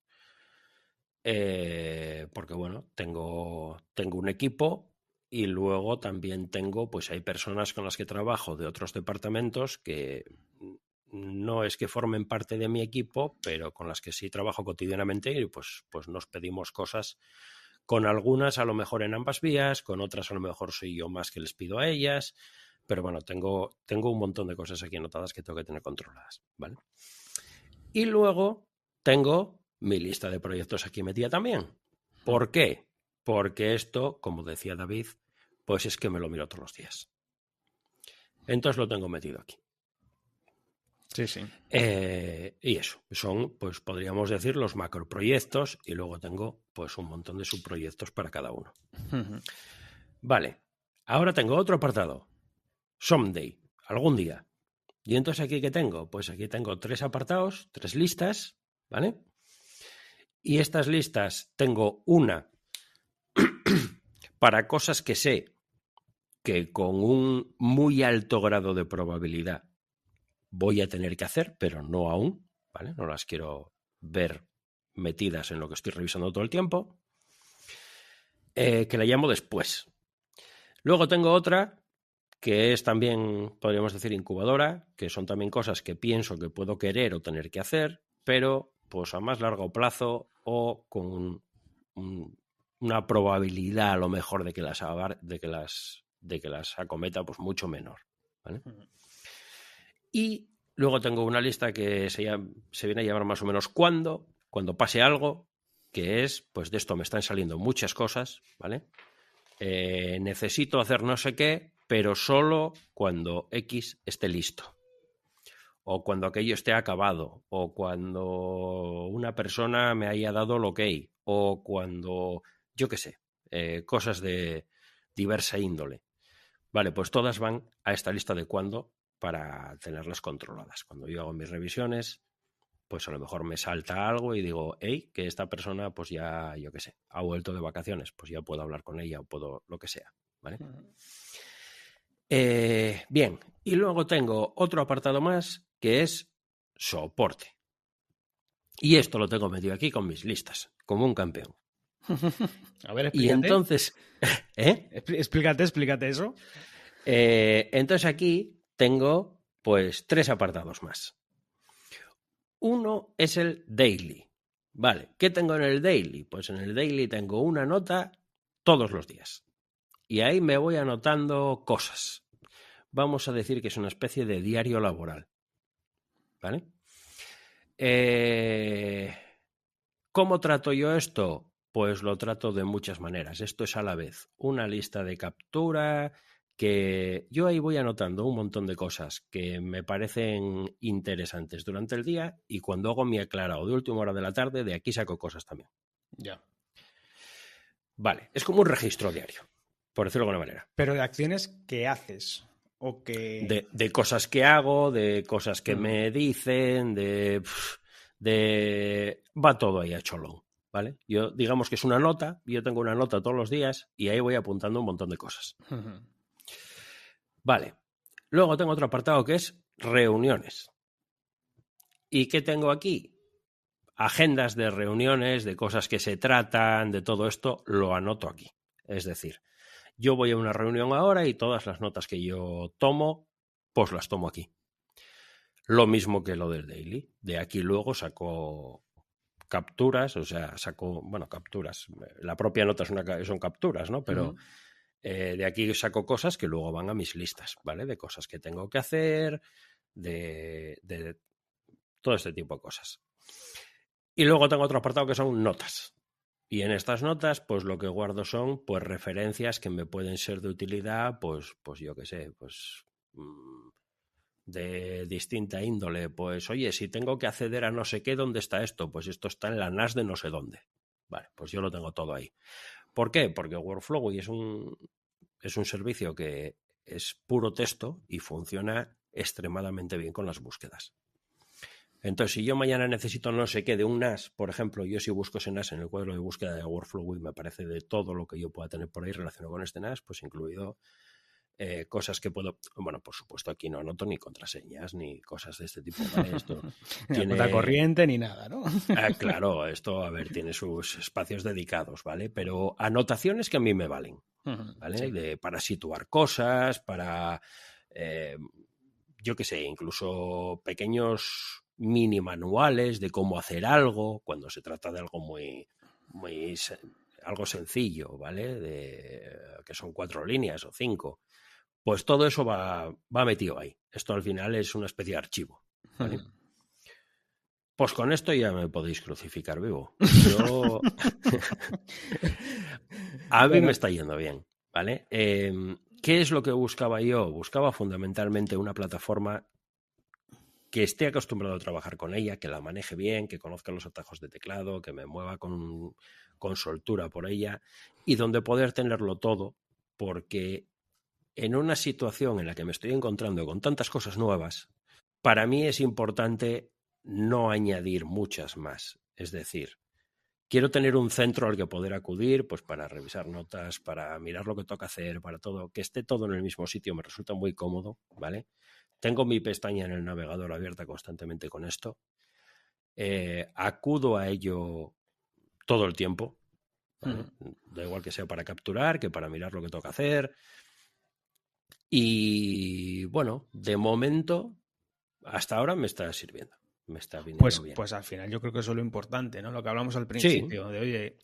porque bueno, tengo un equipo y luego también tengo, pues hay personas con las que trabajo de otros departamentos que no es que formen parte de mi equipo, pero con las que sí trabajo cotidianamente y pues nos pedimos cosas. Con algunas a lo mejor en ambas vías, con otras a lo mejor soy yo más que les pido a ellas, pero bueno, tengo un montón de cosas aquí anotadas que tengo que tener controladas, ¿vale? Y luego tengo mi lista de proyectos aquí metida también. ¿Por qué? Porque esto, como decía David, pues es que me lo miro todos los días. Entonces lo tengo metido aquí. Sí, sí. Y eso, son, pues podríamos decir, los macroproyectos y luego tengo pues un montón de subproyectos para cada uno. Vale, ahora tengo otro apartado. Someday, algún día. Y entonces aquí, ¿qué tengo? Pues aquí tengo 3 apartados, 3 listas, ¿vale? Y estas listas tengo una para cosas que sé que con un muy alto grado de probabilidad voy a tener que hacer, pero no aún, ¿vale? No las quiero ver metidas en lo que estoy revisando todo el tiempo, que la llamo después. Luego tengo otra que es también, podríamos decir, incubadora, que son también cosas que pienso que puedo querer o tener que hacer, pero pues a más largo plazo o con una probabilidad a lo mejor de que las acometa pues mucho menor, ¿vale? Y luego tengo una lista que se viene a llamar más o menos cuando pase algo, que es, pues de esto me están saliendo muchas cosas, ¿vale? Necesito hacer no sé qué, pero solo cuando X esté listo. O cuando aquello esté acabado. O cuando una persona me haya dado el ok. O cuando, yo qué sé, cosas de diversa índole. Vale, pues todas van a esta lista de cuándo, para tenerlas controladas. Cuando yo hago mis revisiones, pues a lo mejor me salta algo y digo, hey, que esta persona pues ya, yo qué sé, ha vuelto de vacaciones, pues ya puedo hablar con ella o puedo lo que sea, ¿vale? Bien, y luego tengo otro apartado más que es soporte. Y esto lo tengo metido aquí con mis listas, como un campeón. A ver, Y explícate. entonces, Explícate eso. Entonces aquí tengo pues 3 apartados más. Uno es el daily. Vale, ¿qué tengo en el daily? Pues en el daily tengo una nota todos los días. Y ahí me voy anotando cosas. Vamos a decir que es una especie de diario laboral. ¿Vale? ¿Cómo trato yo esto? Pues lo trato de muchas maneras. Esto es a la vez una lista de captura que yo ahí voy anotando un montón de cosas que me parecen interesantes durante el día y cuando hago mi aclarado de última hora de la tarde, de aquí saco cosas también. Ya. Vale, es como un registro diario, por decirlo de alguna manera. Pero de acciones que haces o que... De cosas que hago, de cosas que me dicen, va todo ahí a cholón, ¿vale? Yo, digamos que es una nota, yo tengo una nota todos los días y ahí voy apuntando un montón de cosas. Vale. Luego tengo otro apartado que es reuniones. ¿Y qué tengo aquí? Agendas de reuniones, de cosas que se tratan, de todo esto, lo anoto aquí. Es decir, yo voy a una reunión ahora y todas las notas que yo tomo, pues las tomo aquí. Lo mismo que lo del daily. De aquí luego saco capturas, o sea, saco, bueno, capturas. La propia nota son capturas, ¿no? Pero de aquí saco cosas que luego van a mis listas, ¿vale? De cosas que tengo que hacer, de todo este tipo de cosas. Y luego tengo otro apartado que son notas. Y en estas notas, pues lo que guardo son pues referencias que me pueden ser de utilidad, pues yo qué sé, pues de distinta índole. Pues oye, si tengo que acceder a no sé qué, ¿dónde está esto? Pues esto está en la NAS de no sé dónde. Vale, pues yo lo tengo todo ahí. ¿Por qué? Porque Workflowy es un servicio que es puro texto y funciona extremadamente bien con las búsquedas. Entonces, si yo mañana necesito no sé qué de un NAS, por ejemplo, yo si busco ese NAS en el cuadro de búsqueda de Workflowy, me parece de todo lo que yo pueda tener por ahí relacionado con este NAS, pues incluido cosas que puedo... Bueno, por supuesto, aquí no anoto ni contraseñas ni cosas de este tipo, ¿vale? Esto Ni cuenta corriente ni nada, ¿no? claro, esto, a ver, tiene sus espacios dedicados, ¿vale? Pero anotaciones que a mí me valen, ¿vale? Sí. Para situar cosas, para... yo qué sé, incluso pequeños mini manuales de cómo hacer algo cuando se trata de algo algo sencillo, ¿vale? Que son 4 líneas o 5. Pues todo eso va metido ahí. Esto al final es una especie de archivo, ¿vale? Pues con esto ya me podéis crucificar vivo. Yo... a mí me está yendo bien, ¿vale? ¿Qué es lo que buscaba yo? Buscaba fundamentalmente una plataforma que esté acostumbrado a trabajar con ella, que la maneje bien, que conozca los atajos de teclado, que me mueva con soltura por ella y donde poder tenerlo todo, porque en una situación en la que me estoy encontrando con tantas cosas nuevas, para mí es importante no añadir muchas más. Es decir, quiero tener un centro al que poder acudir, pues para revisar notas, para mirar lo que toca hacer, para todo, que esté todo en el mismo sitio, me resulta muy cómodo, ¿vale? Tengo mi pestaña en el navegador abierta constantemente con esto. Acudo a ello todo el tiempo, ¿vale? Da igual que sea para capturar, que para mirar lo que toca hacer. Y bueno, de momento, hasta ahora me está sirviendo. Me está viniendo bien. Pues al final yo creo que eso es lo importante, ¿no? Lo que hablamos al principio, de oye,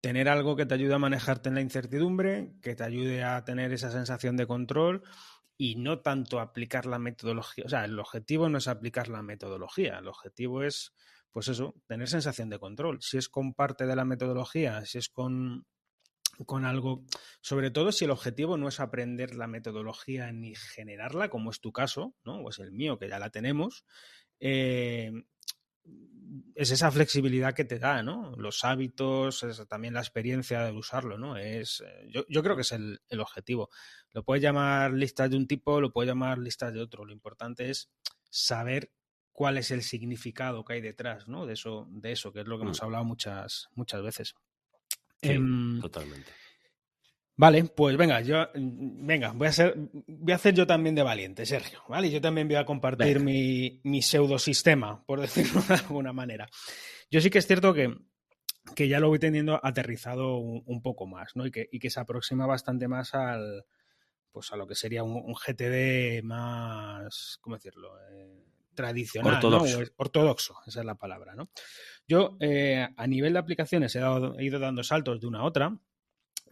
tener algo que te ayude a manejarte en la incertidumbre, que te ayude a tener esa sensación de control y no tanto aplicar la metodología. O sea, el objetivo no es aplicar la metodología, el objetivo es, pues eso, tener sensación de control. Si es con parte de la metodología, si es con algo, sobre todo si el objetivo no es aprender la metodología ni generarla, como es tu caso, ¿no? O es el mío, que ya la tenemos, es esa flexibilidad que te da, ¿no? Los hábitos, también la experiencia de usarlo, ¿no? Yo creo que es el objetivo. Lo puedes llamar listas de un tipo, lo puedes llamar listas de otro. Lo importante es saber cuál es el significado que hay detrás, ¿no? De eso, que es lo que hemos hablado muchas veces. Sí, totalmente. Vale, pues venga, voy a hacer yo también de valiente, Sergio, ¿vale? Yo también voy a compartir Venga. mi pseudosistema, por decirlo de alguna manera. Yo sí que es cierto que ya lo voy teniendo aterrizado un poco más, ¿no? Y que se aproxima bastante más pues a lo que sería un GTD más, ¿cómo decirlo? Tradicional, ¿no? O Ortodoxo. ortodoxo, esa es la palabra, ¿no? Yo, a nivel de aplicaciones, he ido dando saltos de una a otra.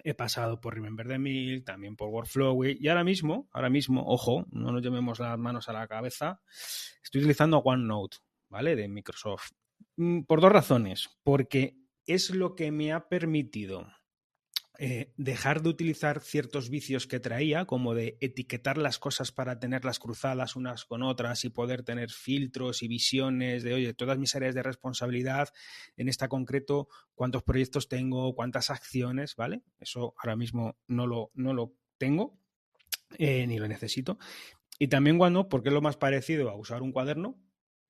He pasado por Remember the Mill, también por Workflow y ahora mismo, ojo, no nos llevemos las manos a la cabeza, estoy utilizando OneNote, ¿vale? De Microsoft. Por dos razones. Porque es lo que me ha permitido dejar de utilizar ciertos vicios que traía, como de etiquetar las cosas para tenerlas cruzadas unas con otras y poder tener filtros y visiones de, oye, todas mis áreas de responsabilidad, en esta concreto, cuántos proyectos tengo, cuántas acciones, ¿vale? Eso ahora mismo no lo tengo, ni lo necesito. Y también OneNote, porque es lo más parecido a usar un cuaderno,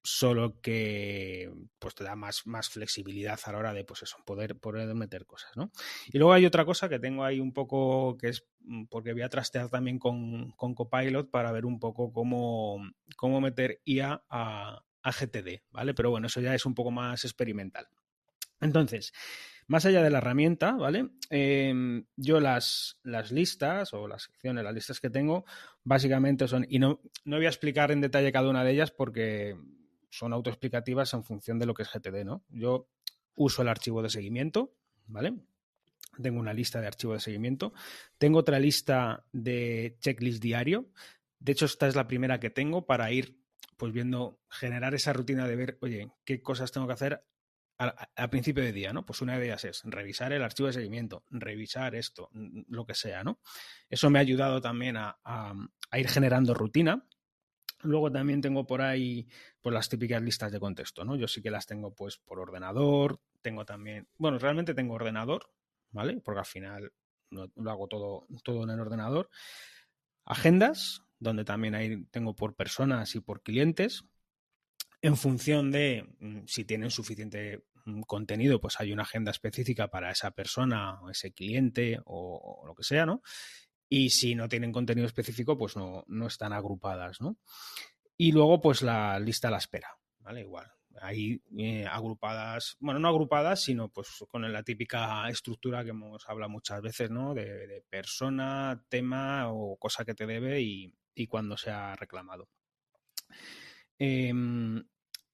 solo que pues te da más flexibilidad a la hora de pues eso, poder meter cosas, ¿no? Y luego hay otra cosa que tengo ahí un poco, que es porque voy a trastear también con Copilot para ver un poco cómo meter IA a GTD, ¿vale? Pero bueno, eso ya es un poco más experimental. Entonces, más allá de la herramienta, ¿vale? Yo las listas o las secciones, las listas que tengo, básicamente son, y no voy a explicar en detalle cada una de ellas porque son autoexplicativas en función de lo que es GTD, ¿no? Yo uso el archivo de seguimiento, ¿vale? Tengo una lista de archivo de seguimiento. Tengo otra lista de checklist diario. De hecho, esta es la primera que tengo para ir pues viendo, generar esa rutina de ver, oye, qué cosas tengo que hacer al principio de día, ¿no? Pues una de ellas es revisar el archivo de seguimiento, revisar esto, lo que sea, ¿no? Eso me ha ayudado también a ir generando rutina. Luego también tengo por ahí pues las típicas listas de contexto, ¿no? Yo sí que las tengo pues por ordenador, tengo también, bueno, realmente tengo ordenador, ¿vale? Porque al final lo hago todo en el ordenador. Agendas, donde también ahí tengo por personas y por clientes. En función de si tienen suficiente contenido, pues hay una agenda específica para esa persona o ese cliente o lo que sea, ¿no? Y si no tienen contenido específico, pues no están agrupadas, ¿no? Y luego, pues la lista a la espera, ¿vale? Igual. Ahí agrupadas, bueno, no agrupadas, sino pues con la típica estructura que hemos hablado muchas veces, ¿no? De persona, tema o cosa que te debe y cuando se ha reclamado.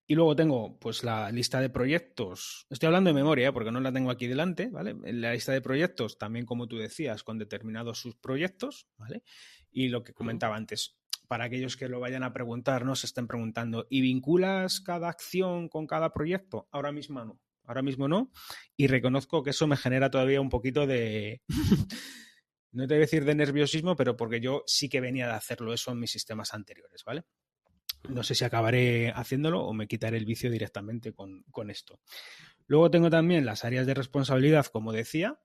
Y luego tengo pues la lista de proyectos. Estoy hablando de memoria, porque no la tengo aquí delante, ¿vale? La lista de proyectos, también como tú decías, con determinados subproyectos, ¿vale? Y lo que comentaba antes, para aquellos que lo vayan a preguntar, no se estén preguntando, ¿y vinculas cada acción con cada proyecto? Ahora mismo no. Ahora mismo no. Y reconozco que eso me genera todavía un poquito de. No te voy a decir de nerviosismo, pero porque yo sí que venía de hacerlo eso en mis sistemas anteriores, ¿vale? No sé si acabaré haciéndolo o me quitaré el vicio directamente con esto. Luego tengo también las áreas de responsabilidad, como decía,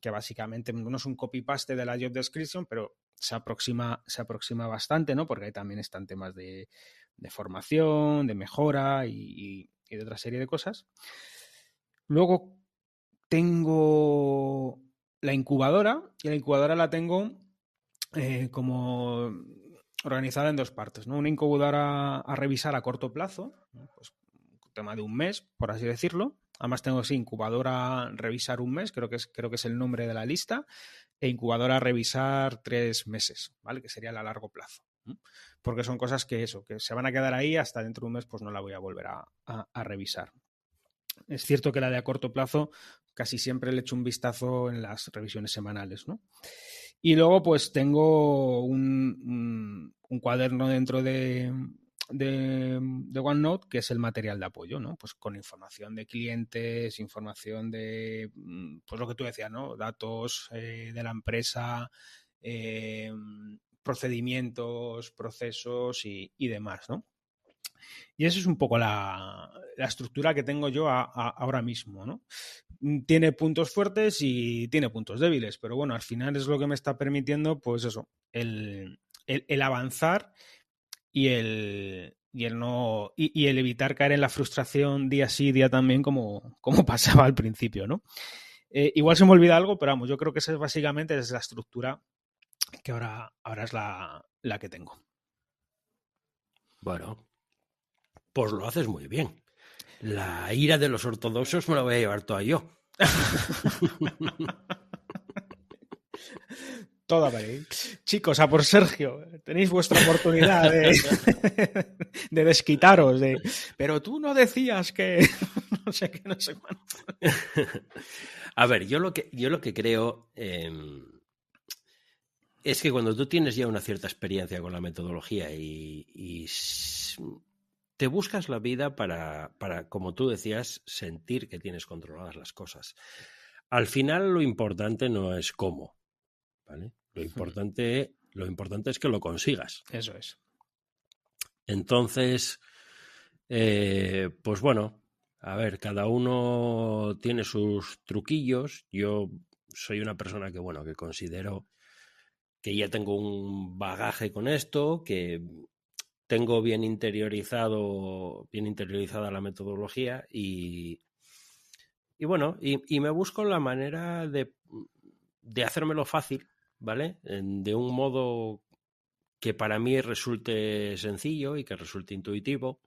que básicamente no es un copy-paste de la job description, pero se aproxima bastante, ¿no? Porque ahí también están temas de formación, de mejora y de otra serie de cosas. Luego tengo la incubadora, y la incubadora la tengo como organizada en dos partes, ¿no? Una incubadora a revisar a corto plazo, ¿no? Pues un tema de un mes, por así decirlo. Además tengo sí, incubadora a revisar un mes, creo que es el nombre de la lista, e incubadora a revisar 3 meses, ¿vale? Que sería a largo plazo. Porque son cosas que se van a quedar ahí hasta dentro de un mes, pues no la voy a volver a revisar. Es cierto que la de a corto plazo casi siempre le echo un vistazo en las revisiones semanales, ¿no? Y luego pues tengo un cuaderno dentro de OneNote que es el material de apoyo, ¿no? Pues con información de clientes, información de, pues lo que tú decías, ¿no? Datos de la empresa, procedimientos, procesos y demás, ¿no? Y esa es un poco la estructura que tengo yo ahora mismo, ¿no? Tiene puntos fuertes y tiene puntos débiles, pero bueno, al final es lo que me está permitiendo, pues eso, el avanzar y el evitar caer en la frustración día sí, día también, como pasaba al principio, ¿no? Igual se me olvida algo, pero vamos, yo creo que esa es básicamente la estructura que ahora es la que tengo. Bueno, pues lo haces muy bien. La ira de los ortodoxos me la voy a llevar toda yo. Toda vale. Chicos, a por Sergio. Tenéis vuestra oportunidad de desquitaros. Pero tú no decías que... no sé qué, no sé cuánto. A ver, yo lo que creo es que cuando tú tienes ya una cierta experiencia con la metodología y te buscas la vida para, como tú decías, sentir que tienes controladas las cosas. Al final lo importante no es cómo, ¿vale? Lo importante es que lo consigas. Eso es. Entonces, pues bueno, a ver, cada uno tiene sus truquillos. Yo soy una persona que, bueno, que considero que ya tengo un bagaje con esto, que tengo bien interiorizada la metodología y bueno, y me busco la manera de hacérmelo fácil, ¿vale? De un modo que para mí resulte sencillo y que resulte intuitivo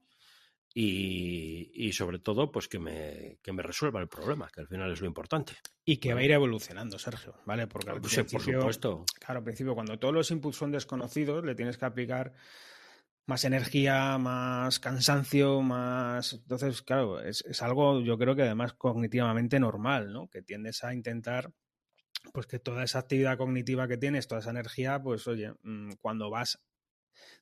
y sobre todo pues que me resuelva el problema, que al final es lo importante. Y que ¿vale? va a ir evolucionando, Sergio, ¿vale? Porque al principio, por supuesto. Claro, al principio cuando todos los inputs son desconocidos, le tienes que aplicar más energía, más cansancio, más... Entonces, claro, es algo yo creo que además cognitivamente normal, ¿no? Que tiendes a intentar pues que toda esa actividad cognitiva que tienes, toda esa energía, pues oye, cuando vas,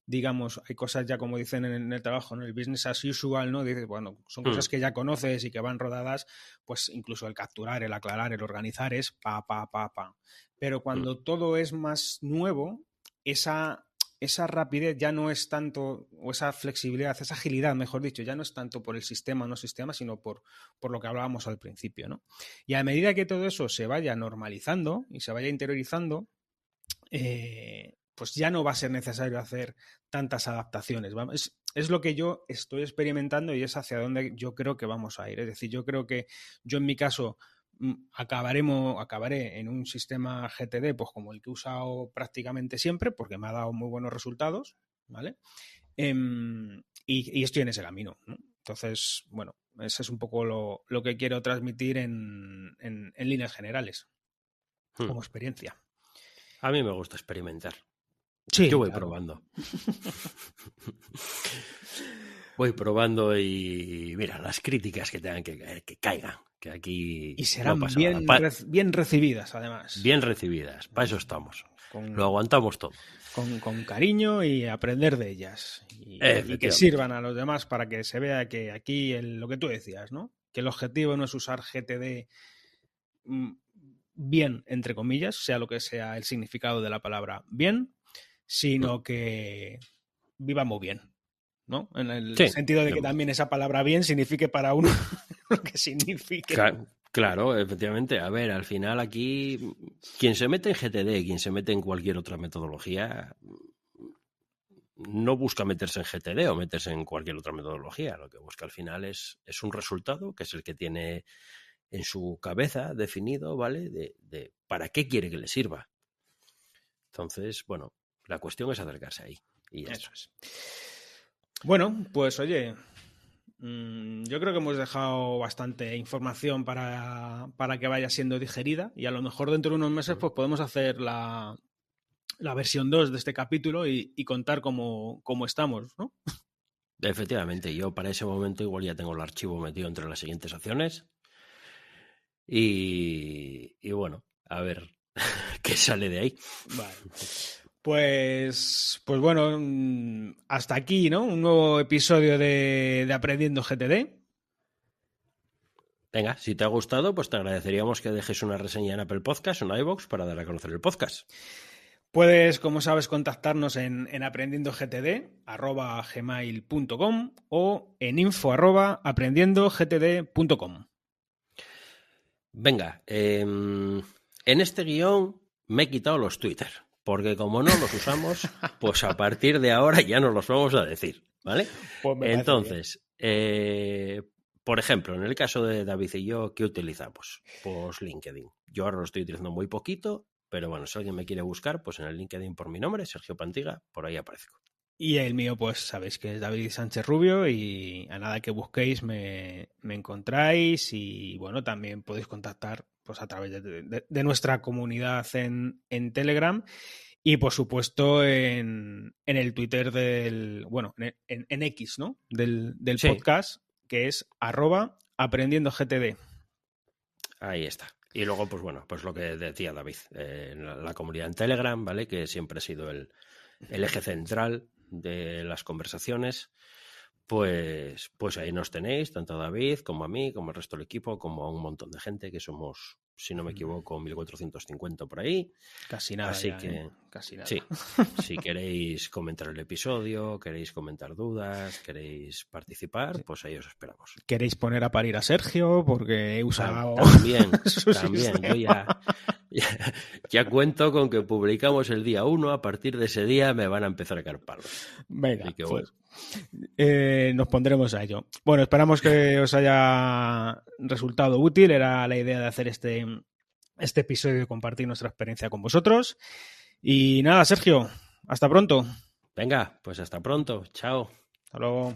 digamos, hay cosas ya como dicen en el trabajo, ¿no? El business as usual, ¿no? Dices, bueno, son cosas que ya conoces y que van rodadas, pues incluso el capturar, el aclarar, el organizar es pa. Pero cuando todo es más nuevo, esa rapidez ya no es tanto, o esa flexibilidad, esa agilidad, mejor dicho, ya no es tanto por el sistema o no sistema, sino por lo que hablábamos al principio, ¿no? Y a medida que todo eso se vaya normalizando y se vaya interiorizando, pues ya no va a ser necesario hacer tantas adaptaciones. Es lo que yo estoy experimentando y es hacia donde yo creo que vamos a ir. Es decir, yo creo que yo en mi caso acabaré en un sistema GTD pues como el que he usado prácticamente siempre porque me ha dado muy buenos resultados, ¿vale? Y estoy en ese camino, ¿no? Entonces, bueno, ese es un poco lo que quiero transmitir en líneas generales como experiencia. A mí me gusta experimentar. Sí, yo voy claro. probando. Voy probando y mira, las críticas que tengan que caer, que caigan. Que aquí y serán no pasa bien, nada. bien recibidas, además. Bien recibidas, para eso estamos. Lo aguantamos todo. Con cariño y aprender de ellas. Y que sirvan a los demás para que se vea que aquí lo que tú decías, ¿no? Que el objetivo no es usar GTD bien, entre comillas, sea lo que sea el significado de la palabra bien, sino que vivamos bien, ¿no? En el sentido de que también esa palabra bien signifique para uno lo que signifique. Claro, efectivamente. A ver, al final aquí, quien se mete en GTD, quien se mete en cualquier otra metodología, no busca meterse en GTD o meterse en cualquier otra metodología. Lo que busca al final es un resultado, que es el que tiene en su cabeza definido, ¿vale? De para qué quiere que le sirva. Entonces, bueno, la cuestión es acercarse ahí. Y ya Eso es. Bueno, pues oye, yo creo que hemos dejado bastante información para que vaya siendo digerida y a lo mejor dentro de unos meses pues podemos hacer la versión 2 de este capítulo y contar cómo estamos, ¿no? Efectivamente, yo para ese momento igual ya tengo el archivo metido entre las siguientes acciones y bueno, a ver qué sale de ahí. Vale. Pues bueno, hasta aquí, ¿no? Un nuevo episodio de Aprendiendo GTD. Venga, si te ha gustado, pues te agradeceríamos que dejes una reseña en Apple Podcast o en iVoox para dar a conocer el podcast. Puedes, como sabes, contactarnos en aprendiendogtd@gmail.com o en info@aprendiendogtd.com. Venga, en este guión me he quitado los Twitter, porque como no los usamos, pues a partir de ahora ya no los vamos a decir, ¿vale? Pues me Entonces, por ejemplo, en el caso de David y yo, ¿qué utilizamos? Pues LinkedIn. Yo ahora lo estoy utilizando muy poquito, pero bueno, si alguien me quiere buscar, pues en el LinkedIn por mi nombre, Sergio Pantiga, por ahí aparezco. Y el mío, pues sabéis que es David Sánchez Rubio y a nada que busquéis me encontráis y bueno, también podéis contactar pues a través de nuestra comunidad en Telegram y por supuesto en el Twitter bueno, en X, ¿no? Del Sí. podcast, que es @aprendiendogtd. Ahí está. Y luego, pues bueno, pues lo que decía David, la comunidad en Telegram, ¿vale? Que siempre ha sido el eje central de las conversaciones, pues ahí nos tenéis, tanto a David como a mí, como al resto del equipo, como a un montón de gente, que somos, si no me equivoco, 1450 por ahí. Casi nada. Así ya, que, casi nada. sí, si queréis comentar el episodio, queréis comentar dudas, queréis participar, sí, pues ahí os esperamos. ¿Queréis poner a parir a Sergio? Porque he usado... También, yo ya cuento con que publicamos el día 1, a partir de ese día me van a empezar a caer palos. Venga, así que pues, nos pondremos a ello. Bueno, esperamos que os haya resultado útil. Era la idea de hacer este episodio y compartir nuestra experiencia con vosotros. Y nada, Sergio, hasta pronto. Venga, pues hasta pronto. Chao. Hasta luego.